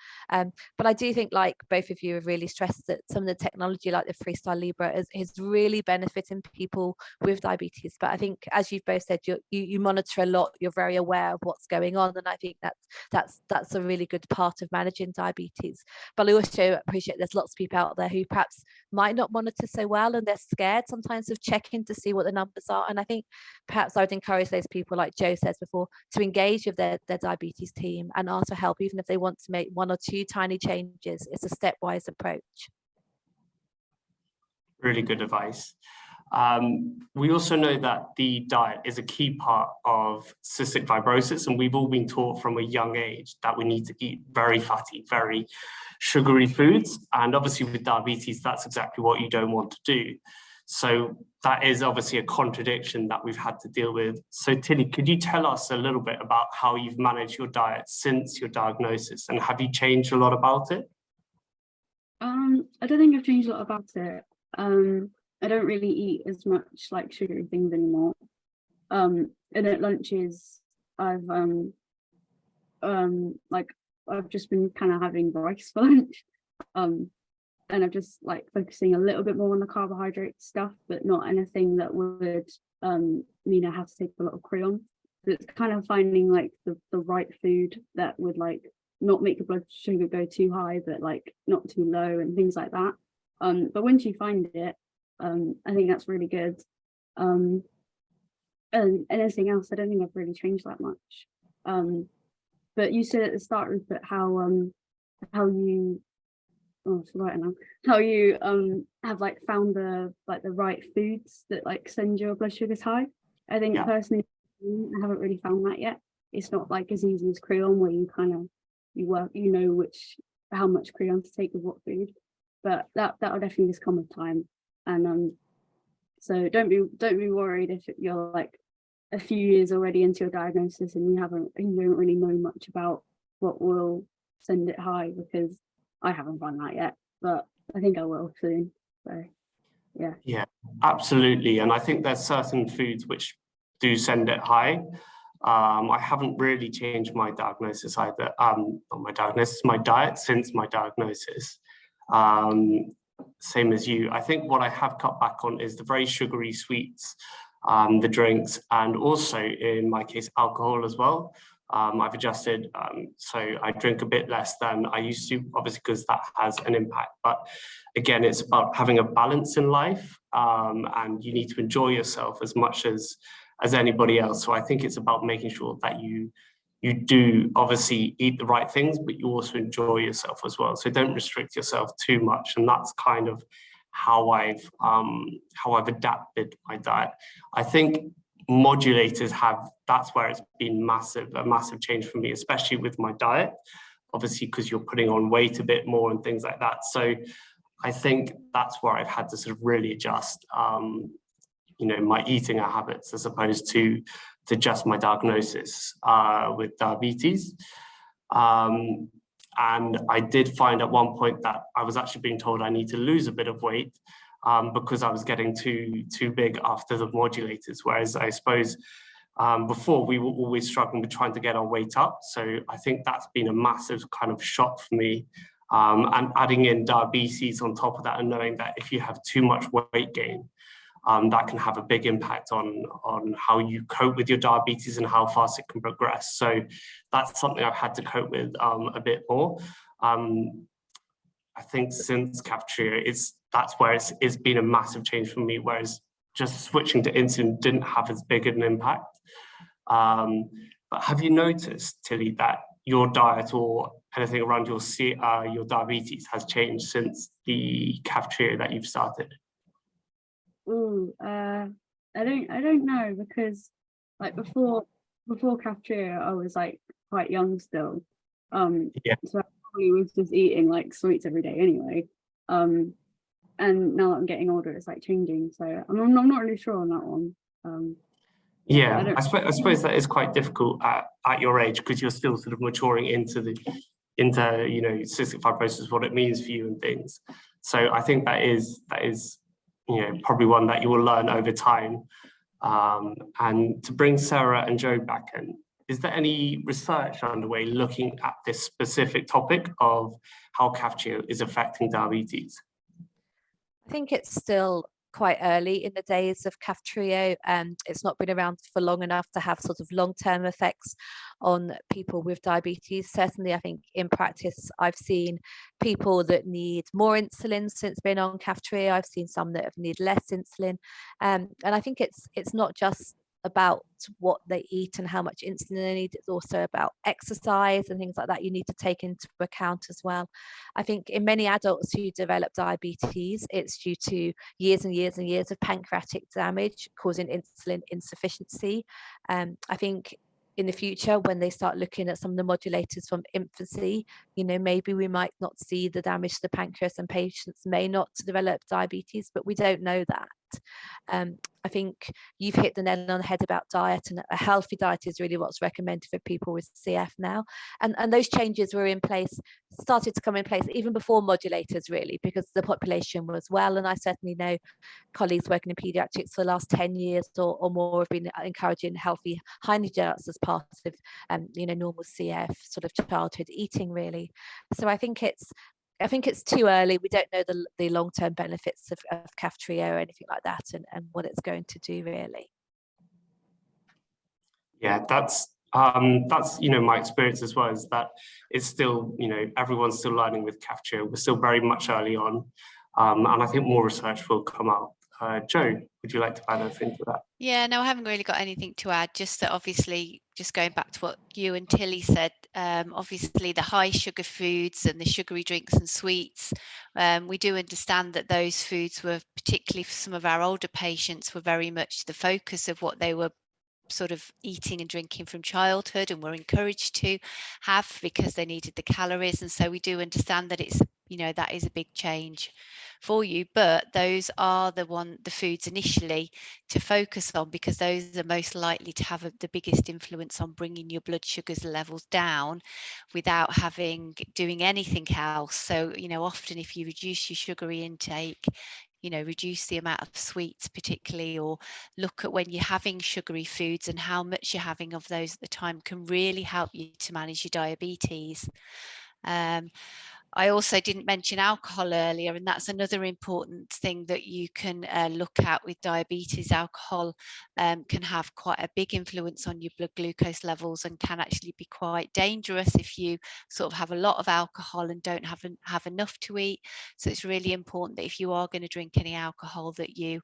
E: But I do think, like both of you have really stressed, that some of the technology like the Freestyle Libre is really benefiting people with diabetes. But I think, as you've both said, you monitor a lot, you're very aware of what's going on, and I think that's a really good part of managing diabetes. But I also appreciate there's lots of people out there who perhaps might not monitor so well, and they're scared sometimes of checking to see what the numbers are. And I think perhaps I would encourage those people, like Joe says before, to engage with their diabetes team and ask for help, even if they want to make 1 or 2 tiny changes. It's a stepwise approach.
B: Really good advice. We also know that the diet is a key part of cystic fibrosis, and we've all been taught from a young age that we need to eat very fatty, very sugary foods. And obviously with diabetes, that's exactly what you don't want to do. So that is obviously a contradiction that we've had to deal with. So Tilly, could you tell us a little bit about how you've managed your diet since your diagnosis, and have you changed a lot about it?
C: I don't think I've changed a lot about it. I don't really eat as much like sugary things anymore. And at lunches, I've just been kind of having rice for lunch. And I'm just like focusing a little bit more on the carbohydrate stuff, but not anything that would mean I have to take a lot of creon. So it's kind of finding like the right food that would like not make your blood sugar go too high, but like not too low and things like that. But once you find it, I think that's really good. And anything else, I don't think I've really changed that much. But you said at the start, Rupert, how you have like found the right foods that like send your blood sugars high. I think personally, I haven't really found that yet. It's not like as easy as creon, where you kind of know how much creon to take with what food. But that'll definitely just come with time. And so don't be worried if you're like a few years already into your diagnosis and you don't really know much about what will send it high, because I haven't found that yet, but I think I will soon. So yeah, absolutely. And I think there's certain foods which do send it high. I haven't really changed my diagnosis either. My diet since my diagnosis. Same as you. I think what I have cut back on is the very sugary sweets, the drinks, and also in my case alcohol as well. I've adjusted, so I drink a bit less than I used to, obviously, because that has an impact. But again, it's about having a balance in life, and you need to enjoy yourself as much as anybody else. So I think it's about making sure that you do obviously eat the right things, but you also enjoy yourself as well. So don't restrict yourself too much. And that's kind of how I've adapted my diet. I think modulators that's where it's been a massive change for me, especially with my diet, obviously, because you're putting on weight a bit more and things like that. So I think that's where I've had to sort of really adjust my eating habits, as opposed to just my diagnosis with diabetes. And I did find at one point that I was actually being told I need to lose a bit of weight because I was getting too big after the modulators. Whereas I suppose
B: Before, we were always struggling with trying to get our weight up. So I think that's been a massive kind of shock for me. And adding in diabetes on top of that, and knowing that if you have too much weight gain, that can have a big impact on how you cope with your diabetes and how fast it can progress. So that's something I've had to cope with a bit more. I think since cafeteria, that's where it's been a massive change for me, whereas just switching to insulin didn't have as big an impact. But have you noticed, Tilly, that your diet or anything around your diabetes has changed since the cafeteria that you've started?
C: I don't know, because like before cafeteria I was like quite young still.
B: Yeah.
C: So I probably was just eating like sweets every day anyway. And now that I'm getting older, it's like changing. So I'm not really sure on that one.
B: Yeah, I suppose that is quite difficult at your age, because you're still sort of maturing into cystic fibrosis, what it means for you and things. So I think that is probably one that you will learn over time. And to bring Sarah and Joe back in, is there any research underway looking at this specific topic of how cafeteria is affecting diabetes?
E: I think it's still quite early in the days of cafeteria. It's not been around for long enough to have sort of long-term effects on people with diabetes. Certainly, I think in practice, I've seen people that need more insulin since being on cafeteria. I've seen some that have need less insulin. And I think it's not just about what they eat and how much insulin they need. It's also about exercise and things like that you need to take into account as well. I think in many adults who develop diabetes, it's due to years and years and years of pancreatic damage causing insulin insufficiency. I think in the future, when they start looking at some of the modulators from infancy, maybe we might not see the damage to the pancreas and patients may not develop diabetes, but we don't know that. I think you've hit the nail on the head about diet, and a healthy diet is really what's recommended for people with CF now. And those changes were in place, started to come in place even before modulators, really, because the population was well. And I certainly know colleagues working in paediatrics for the last 10 years or more have been encouraging healthy high-energy diets as part of normal CF sort of childhood eating, really. So I think it's too early. We don't know the long-term benefits of cafeteria or anything like that, and what it's going to do, really.
B: Yeah, that's my experience as well, is that it's still, everyone's still learning with cafeteria. We're still very much early on, and I think more research will come out. Joe, would you like to add anything to that?
D: Yeah, no, I haven't really got anything to add, just that obviously, just going back to what you and Tilly said, obviously the high sugar foods and the sugary drinks and sweets, we do understand that those foods were, particularly for some of our older patients, were very much the focus of what they were sort of eating and drinking from childhood and were encouraged to have because they needed the calories. And so we do understand that it's, that is a big change for you, but those are the foods initially to focus on, because those are most likely to have the biggest influence on bringing your blood sugars levels down without doing anything else. So, often if you reduce your sugary intake, reduce the amount of sweets particularly, or look at when you're having sugary foods and how much you're having of those at the time, can really help you to manage your diabetes. I also didn't mention alcohol earlier, and that's another important thing that you can look at with diabetes. Alcohol can have quite a big influence on your blood glucose levels and can actually be quite dangerous if you sort of have a lot of alcohol and don't have enough to eat. So it's really important that if you are going to drink any alcohol, that you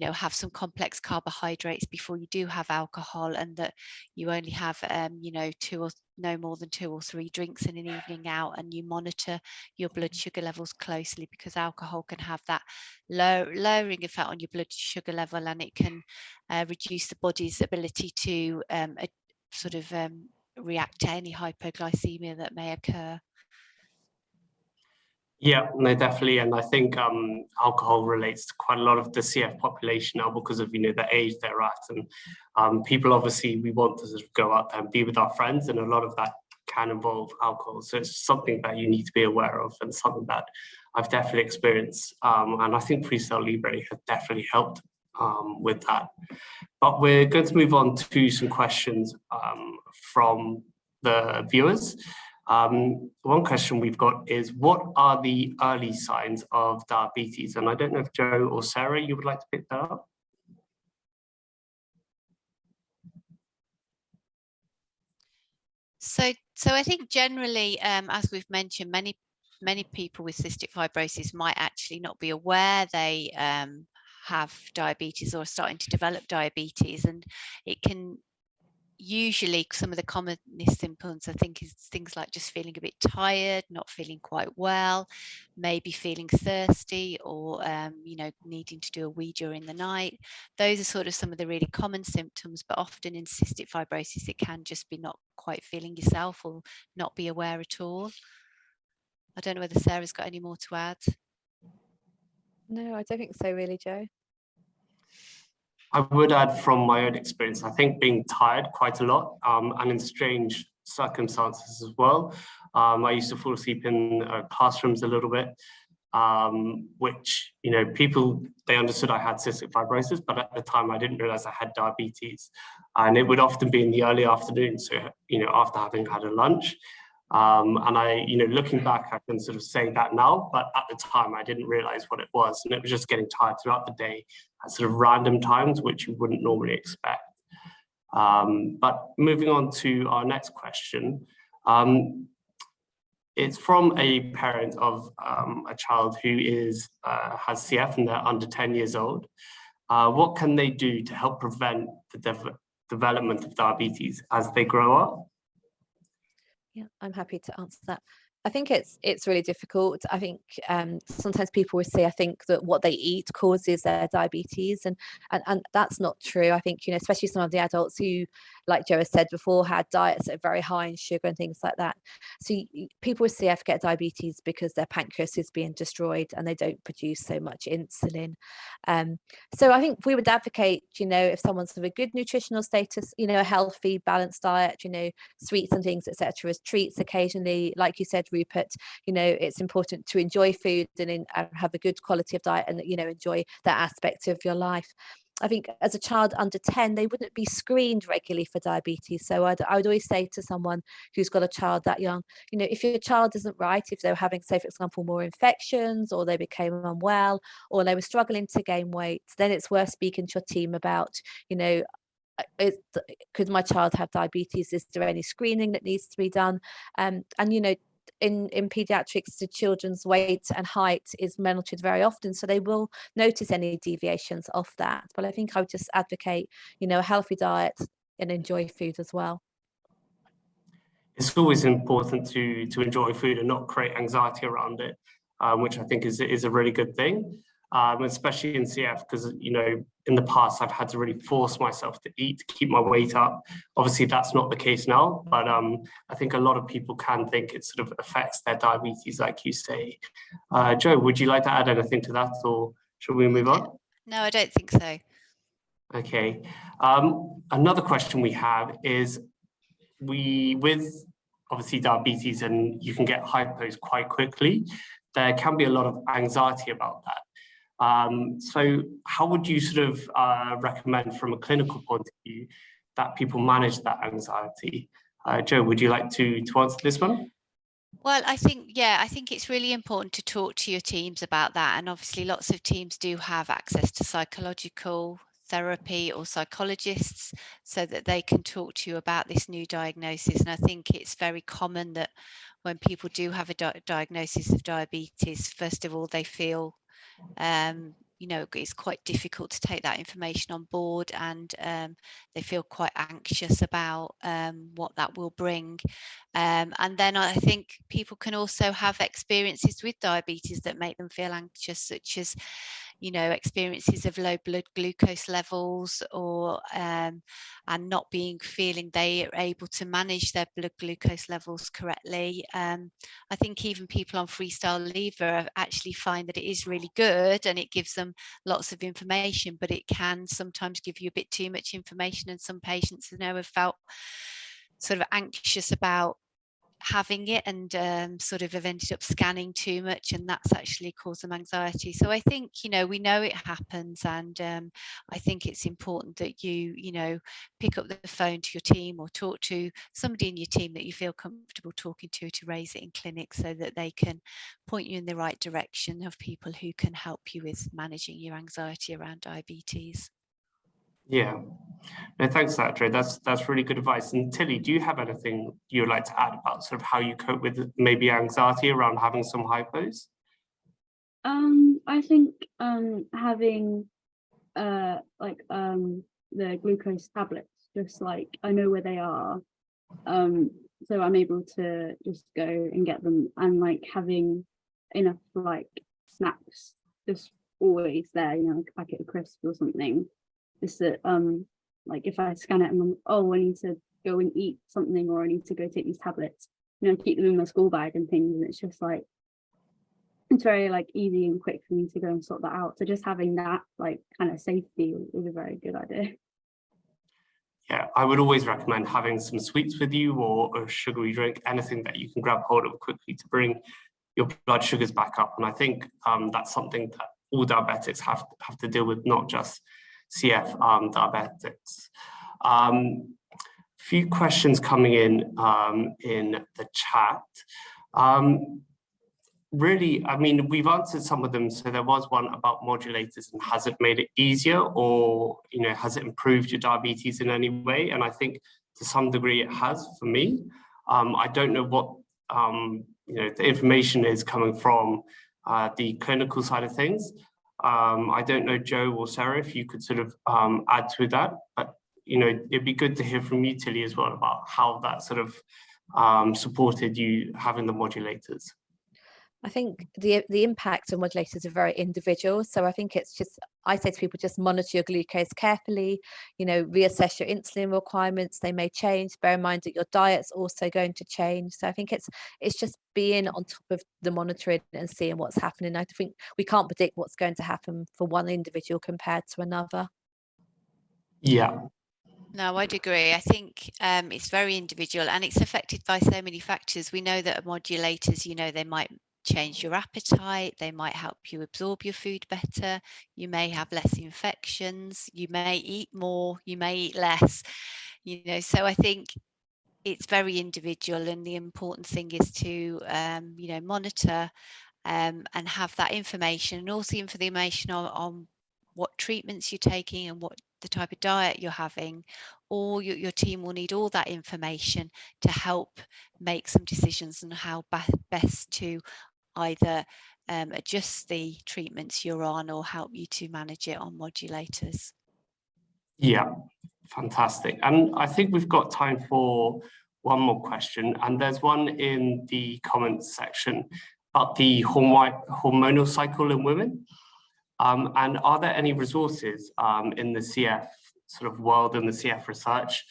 D: have some complex carbohydrates before you do have alcohol, and that you only have no more than 2 or 3 drinks in an evening out, and you monitor your blood sugar levels closely, because alcohol can have that lowering effect on your blood sugar level, and it can reduce the body's ability to react to any hypoglycemia that may occur.
B: Yeah, no, definitely. And I think alcohol relates to quite a lot of the CF population now because of, the age they're at. And people, obviously, we want to sort of go out there and be with our friends, and a lot of that can involve alcohol. So it's something that you need to be aware of, and something that I've definitely experienced. And I think Freestyle Libre has definitely helped with that. But we're going to move on to some questions from the viewers. One question we've got is, what are the early signs of diabetes? And I don't know if Joe or Sarah, you would like to pick that up?
D: So I think generally, as we've mentioned, many people with cystic fibrosis might actually not be aware they have diabetes or are starting to develop diabetes, and it can usually, some of the commonest symptoms I think is things like just feeling a bit tired, not feeling quite well, maybe feeling thirsty, or needing to do a wee during the night. Those are sort of some of the really common symptoms, but often in cystic fibrosis it can just be not quite feeling yourself or not be aware at all. I don't know whether Sarah's got any more to add.
E: No, I don't think so really, Joe.
B: I would add from my own experience, I think being tired quite a lot and in strange circumstances as well. I used to fall asleep in classrooms a little bit, which, people, they understood I had cystic fibrosis, but at the time I didn't realize I had diabetes. And it would often be in the early afternoon, so, after having had a lunch. And I, looking back, I can sort of say that now, but at the time I didn't realize what it was. And it was just getting tired throughout the day at sort of random times, which you wouldn't normally expect. But moving on to our next question. It's from a parent of a child who has CF and they're under 10 years old. What can they do to help prevent the development of diabetes as they grow up?
E: Yeah, I'm happy to answer that. I think it's really difficult. I think sometimes people will say, I think that what they eat causes their diabetes, and that's not true. I think, especially some of the adults who, like Joe has said before, had diets that are very high in sugar and things like that. So people with CF get diabetes because their pancreas is being destroyed and they don't produce so much insulin. So I think we would advocate, if someone's of a good nutritional status, a healthy, balanced diet, sweets and things, etc., as treats occasionally, like you said, Rupert, it's important to enjoy food and have a good quality of diet and, enjoy that aspect of your life. I think as a child under 10, they wouldn't be screened regularly for diabetes. So I would always say to someone who's got a child that young, if your child isn't right, if they're having, say, for example, more infections, or they became unwell, or they were struggling to gain weight, then it's worth speaking to your team about, could my child have diabetes? Is there any screening that needs to be done? And in pediatrics, the children's weight and height is monitored very often, so they will notice any deviations off that. But I think I would just advocate, a healthy diet and enjoy food as well.
B: It's always important to enjoy food and not create anxiety around it, which I think is a really good thing, especially in CF, because, in the past I've had to really force myself to eat to keep my weight up. Obviously, that's not the case now, but I think a lot of people can think it sort of affects their diabetes, like you say. Joe, would you like to add anything to that, or should we move on?
D: No, I don't think so.
B: Okay. Another question we have is, with obviously diabetes, and you can get hypos quite quickly, there can be a lot of anxiety about that. So how would you sort of recommend from a clinical point of view that people manage that anxiety? Joe, would you like to answer this one?
D: Well, I think it's really important to talk to your teams about that. And obviously lots of teams do have access to psychological therapy or psychologists so that they can talk to you about this new diagnosis. And I think it's very common that when people do have a diagnosis of diabetes, first of all, they feel it's quite difficult to take that information on board, and they feel quite anxious about what that will bring. And then I think people can also have experiences with diabetes that make them feel anxious, such as experiences of low blood glucose levels, or and not feeling they are able to manage their blood glucose levels correctly. I think even people on freestyle lever actually find that it is really good and it gives them lots of information, but it can sometimes give you a bit too much information, and some patients have felt sort of anxious about having it and sort of have ended up scanning too much, and that's actually caused them anxiety. So I think, you know, we know it happens, and I think it's important that you know, pick up the phone to your team or talk to somebody in your team that you feel comfortable talking to raise it in clinic, so that they can point you in the right direction of people who can help you with managing your anxiety around diabetes.
B: Yeah, no, thanks for that, Dre. That's really good advice. And Tilly, do you have anything you'd like to add about sort of how you cope with maybe anxiety around having some hypos?
C: I think having the glucose tablets, just like I know where they are, so I'm able to just go and get them, and like having enough like snacks just always there, you know, like a packet of crisps or something, just that like if I scan it and I'm, oh, I need to go and eat something, or I need to go take these tablets, you know, keep them in my school bag and things, and it's just like it's very like easy and quick for me to go and sort that out. So just having that like kind of safety is a very good idea.
B: Yeah, I would always recommend having some sweets with you, or a sugary drink, anything that you can grab hold of quickly to bring your blood sugars back up. And I think that's something that all diabetics have to deal with, not just CF diabetics. Few questions coming in the chat. Really, I mean, we've answered some of them. So there was one about modulators, and has it made it easier, or, you know, has it improved your diabetes in any way? And I think to some degree it has for me. I don't know what, you know, the information is coming from the clinical side of things. I don't know, Joe or Sarah, if you could sort of add to that, but, you know, it'd be good to hear from you, Tilly, as well, about how that sort of supported you having the modulators.
E: I think the impact of modulators are very individual. So I think it's just, I say to people, just monitor your glucose carefully, you know, reassess your insulin requirements. They may change. Bear in mind that your diet's also going to change. So I think it's just being on top of the monitoring and seeing what's happening. I think we can't predict what's going to happen for one individual compared to another.
B: Yeah.
D: No, I'd agree. I think it's very individual, and it's affected by so many factors. We know that modulators, you know, they might change your appetite, they might help you absorb your food better, you may have less infections, you may eat more, you may eat less, you know. So I think it's very individual, and the important thing is to you know, monitor and have that information, and also information on what treatments you're taking and what the type of diet you're having. Or your team will need all that information to help make some decisions on how best to either adjust the treatments you're on, or help you to manage it on modulators.
B: Yeah, fantastic. And I think we've got time for one more question, and there's one in the comments section about the hormonal cycle in women. And are there any resources in the CF sort of world, in the CF research,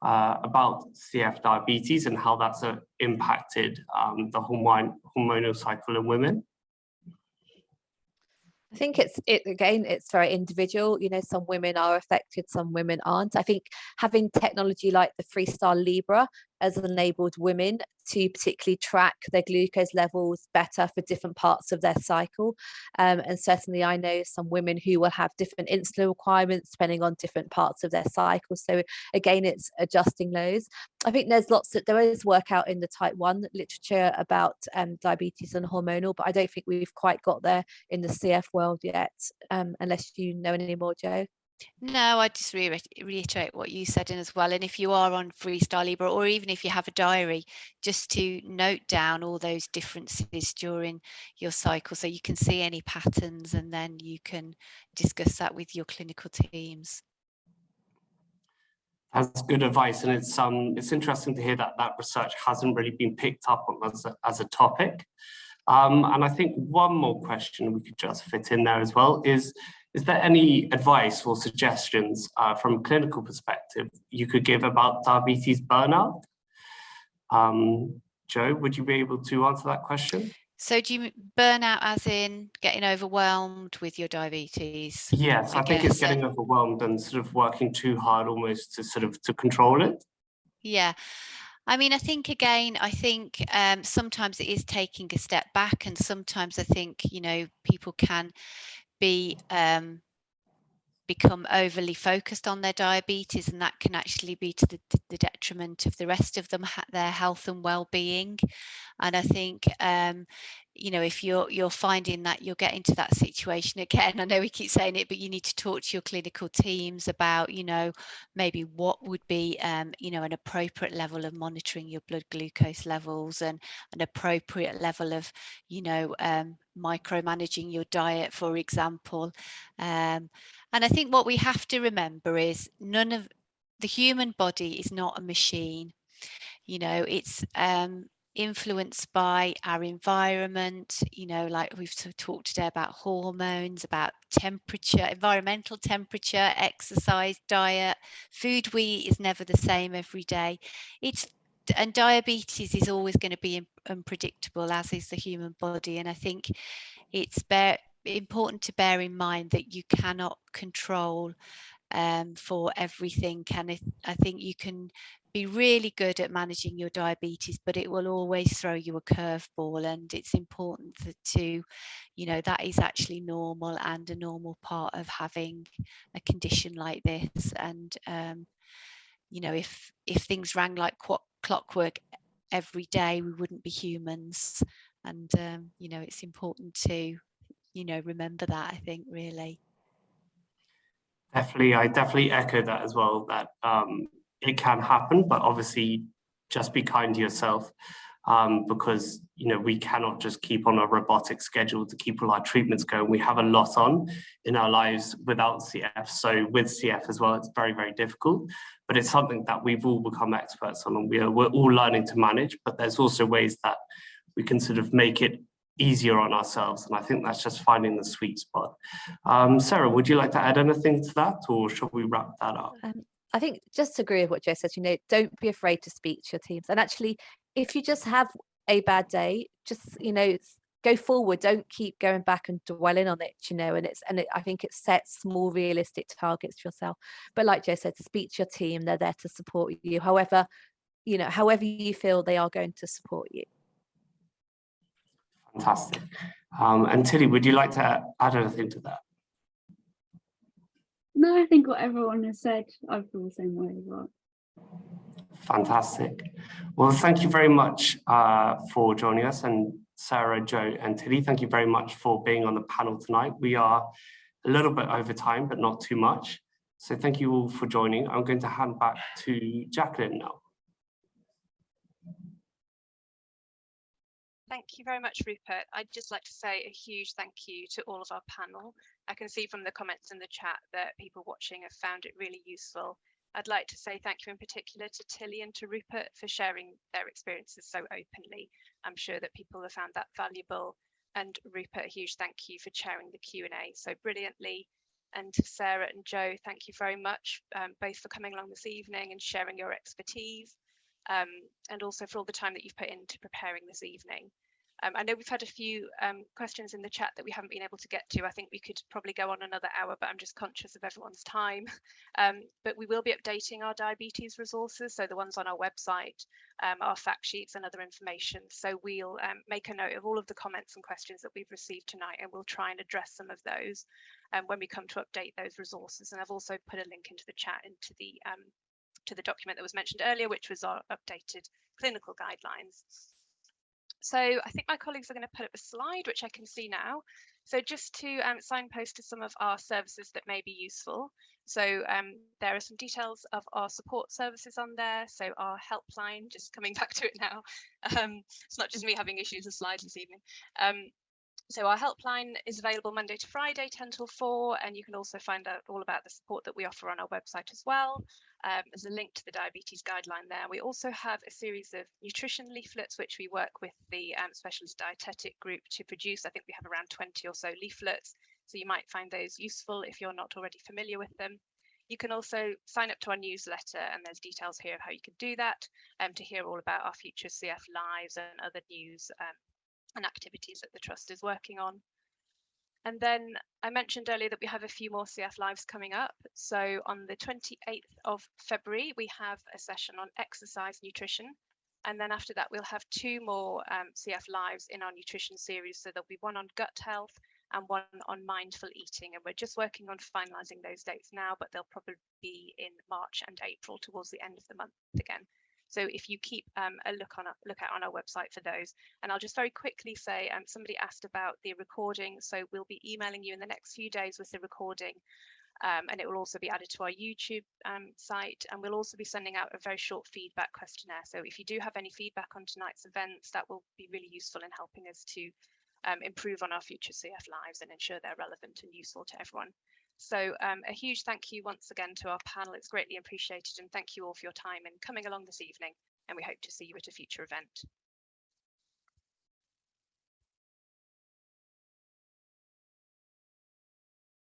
B: about CF diabetes and how that's impacted the hormonal cycle in women?
E: I think it's very individual. You know, some women are affected, some women aren't. I think having technology like the Freestyle Libre has enabled women to particularly track their glucose levels better for different parts of their cycle. And certainly I know some women who will have different insulin requirements depending on different parts of their cycle. So again, it's adjusting those. I think there is work out in the type 1 literature about diabetes and hormonal, but I don't think we've quite got there in the CF world yet, unless you know any more, Joe.
D: No, I just reiterate what you said in as well. And if you are on Freestyle Libre, or even if you have a diary, just to note down all those differences during your cycle, so you can see any patterns, and then you can discuss that with your clinical teams.
B: That's good advice, and it's interesting to hear that research hasn't really been picked up on as a topic. And I think one more question we could just fit in there as well is there any advice or suggestions from a clinical perspective you could give about diabetes burnout? Joe, would you be able to answer that question?
D: So do you burnout as in getting overwhelmed with your diabetes?
B: Yes, I think it's getting overwhelmed and sort of working too hard almost to control it.
D: Yeah. I mean, I think again, sometimes it is taking a step back, and sometimes I think, you know, people can be become overly focused on their diabetes, and that can actually be to the detriment of the rest of them, their health and well-being. And I think you know, if you're finding that you're getting to that situation again, I know we keep saying it, but you need to talk to your clinical teams about, you know, maybe what would be you know, an appropriate level of monitoring your blood glucose levels, and an appropriate level of, you know, micromanaging your diet, for example. And I think what we have to remember is the human body is not a machine. You know, it's influenced by our environment, you know, like we've talked today about hormones, about temperature, environmental temperature, exercise, diet. Food we eat is never the same every day. And diabetes is always going to be unpredictable, as is the human body. And I think it's important to bear in mind that you cannot control for everything. And I think you can be really good at managing your diabetes, but it will always throw you a curveball, and it's important to, you know, that is actually normal and a normal part of having a condition like this. And you know, if things rang like clockwork every day, we wouldn't be humans. And you know, it's important to, you know, remember that, I think, really.
B: Definitely, I definitely echo that as well, that it can happen, but obviously just be kind to yourself, because, you know, we cannot just keep on a robotic schedule to keep all our treatments going. We have a lot on in our lives without CF. So with CF as well, it's very, very difficult, but it's something that we've all become experts on, and we're all learning to manage, but there's also ways that we can sort of make it easier on ourselves. And I think that's just finding the sweet spot. Sarah, would you like to add anything to that, or shall we wrap that up?
E: I think just to agree with what Jo says, you know, don't be afraid to speak to your teams. And actually, if you just have a bad day, just, you know, go forward. Don't keep going back and dwelling on it, you know. I think it sets small, realistic targets for yourself. But like Jo said, speak to your team. They're there to support you. However, you know, however you feel, they are going to support you.
B: Fantastic. And Tilly, would you like to add anything to that?
C: No, I think what everyone has said, I feel the same way as well.
B: Fantastic. Well, thank you very much for joining us. And Sarah, Jo, and Tilly, thank you very much for being on the panel tonight. We are a little bit over time, but not too much. So thank you all for joining. I'm going to hand back to Jacqueline now.
A: Thank you very much, Rupert. I'd just like to say a huge thank you to all of our panel. I can see from the comments in the chat that people watching have found it really useful. I'd like to say thank you in particular to Tilly and to Rupert for sharing their experiences so openly. I'm sure that people have found that valuable. And Rupert, a huge thank you for chairing the Q&A so brilliantly. And to Sarah and Jo, thank you very much, both for coming along this evening and sharing your expertise, and also for all the time that you've put into preparing this evening. I know we've had a few questions in the chat that we haven't been able to get to. I think we could probably go on another hour, but I'm just conscious of everyone's time. But we will be updating our diabetes resources, so the ones on our website, our fact sheets and other information. So we'll make a note of all of the comments and questions that we've received tonight, and we'll try and address some of those when we come to update those resources. And I've also put a link into the chat into the document that was mentioned earlier, which was our updated clinical guidelines. So I think my colleagues are going to put up a slide, which I can see now. So just to signpost to some of our services that may be useful. So there are some details of our support services on there. So our helpline, just coming back to it now. It's not just me having issues with slides this evening. So our helpline is available Monday to Friday, 10 till 4, and you can also find out all about the support that we offer on our website as well. There's a link to the diabetes guideline there. We also have a series of nutrition leaflets, which we work with the specialist dietetic group to produce. I think we have around 20 or so leaflets, so you might find those useful if you're not already familiar with them. You can also sign up to our newsletter, and there's details here of how you can do that, to hear all about our future CF lives and other news and activities that the Trust is working on. And then I mentioned earlier that we have a few more CF Lives coming up. So on the 28th of February, we have a session on exercise nutrition And then after that, we'll have 2 more CF Lives in our nutrition series. So there'll be one on gut health and one on mindful eating. And we're just working on finalising those dates now, but they'll probably be in March and April towards the end of the month again. So if you keep a look out on our website for those. And I'll just very quickly say, somebody asked about the recording. So we'll be emailing you in the next few days with the recording. And it will also be added to our YouTube site, and we'll also be sending out a very short feedback questionnaire. So if you do have any feedback on tonight's events, that will be really useful in helping us to improve on our future CF Lives and ensure they're relevant and useful to everyone. So a huge thank you once again to our panel. It's greatly appreciated, and thank you all for your time and coming along this evening, and we hope to see you at a future event.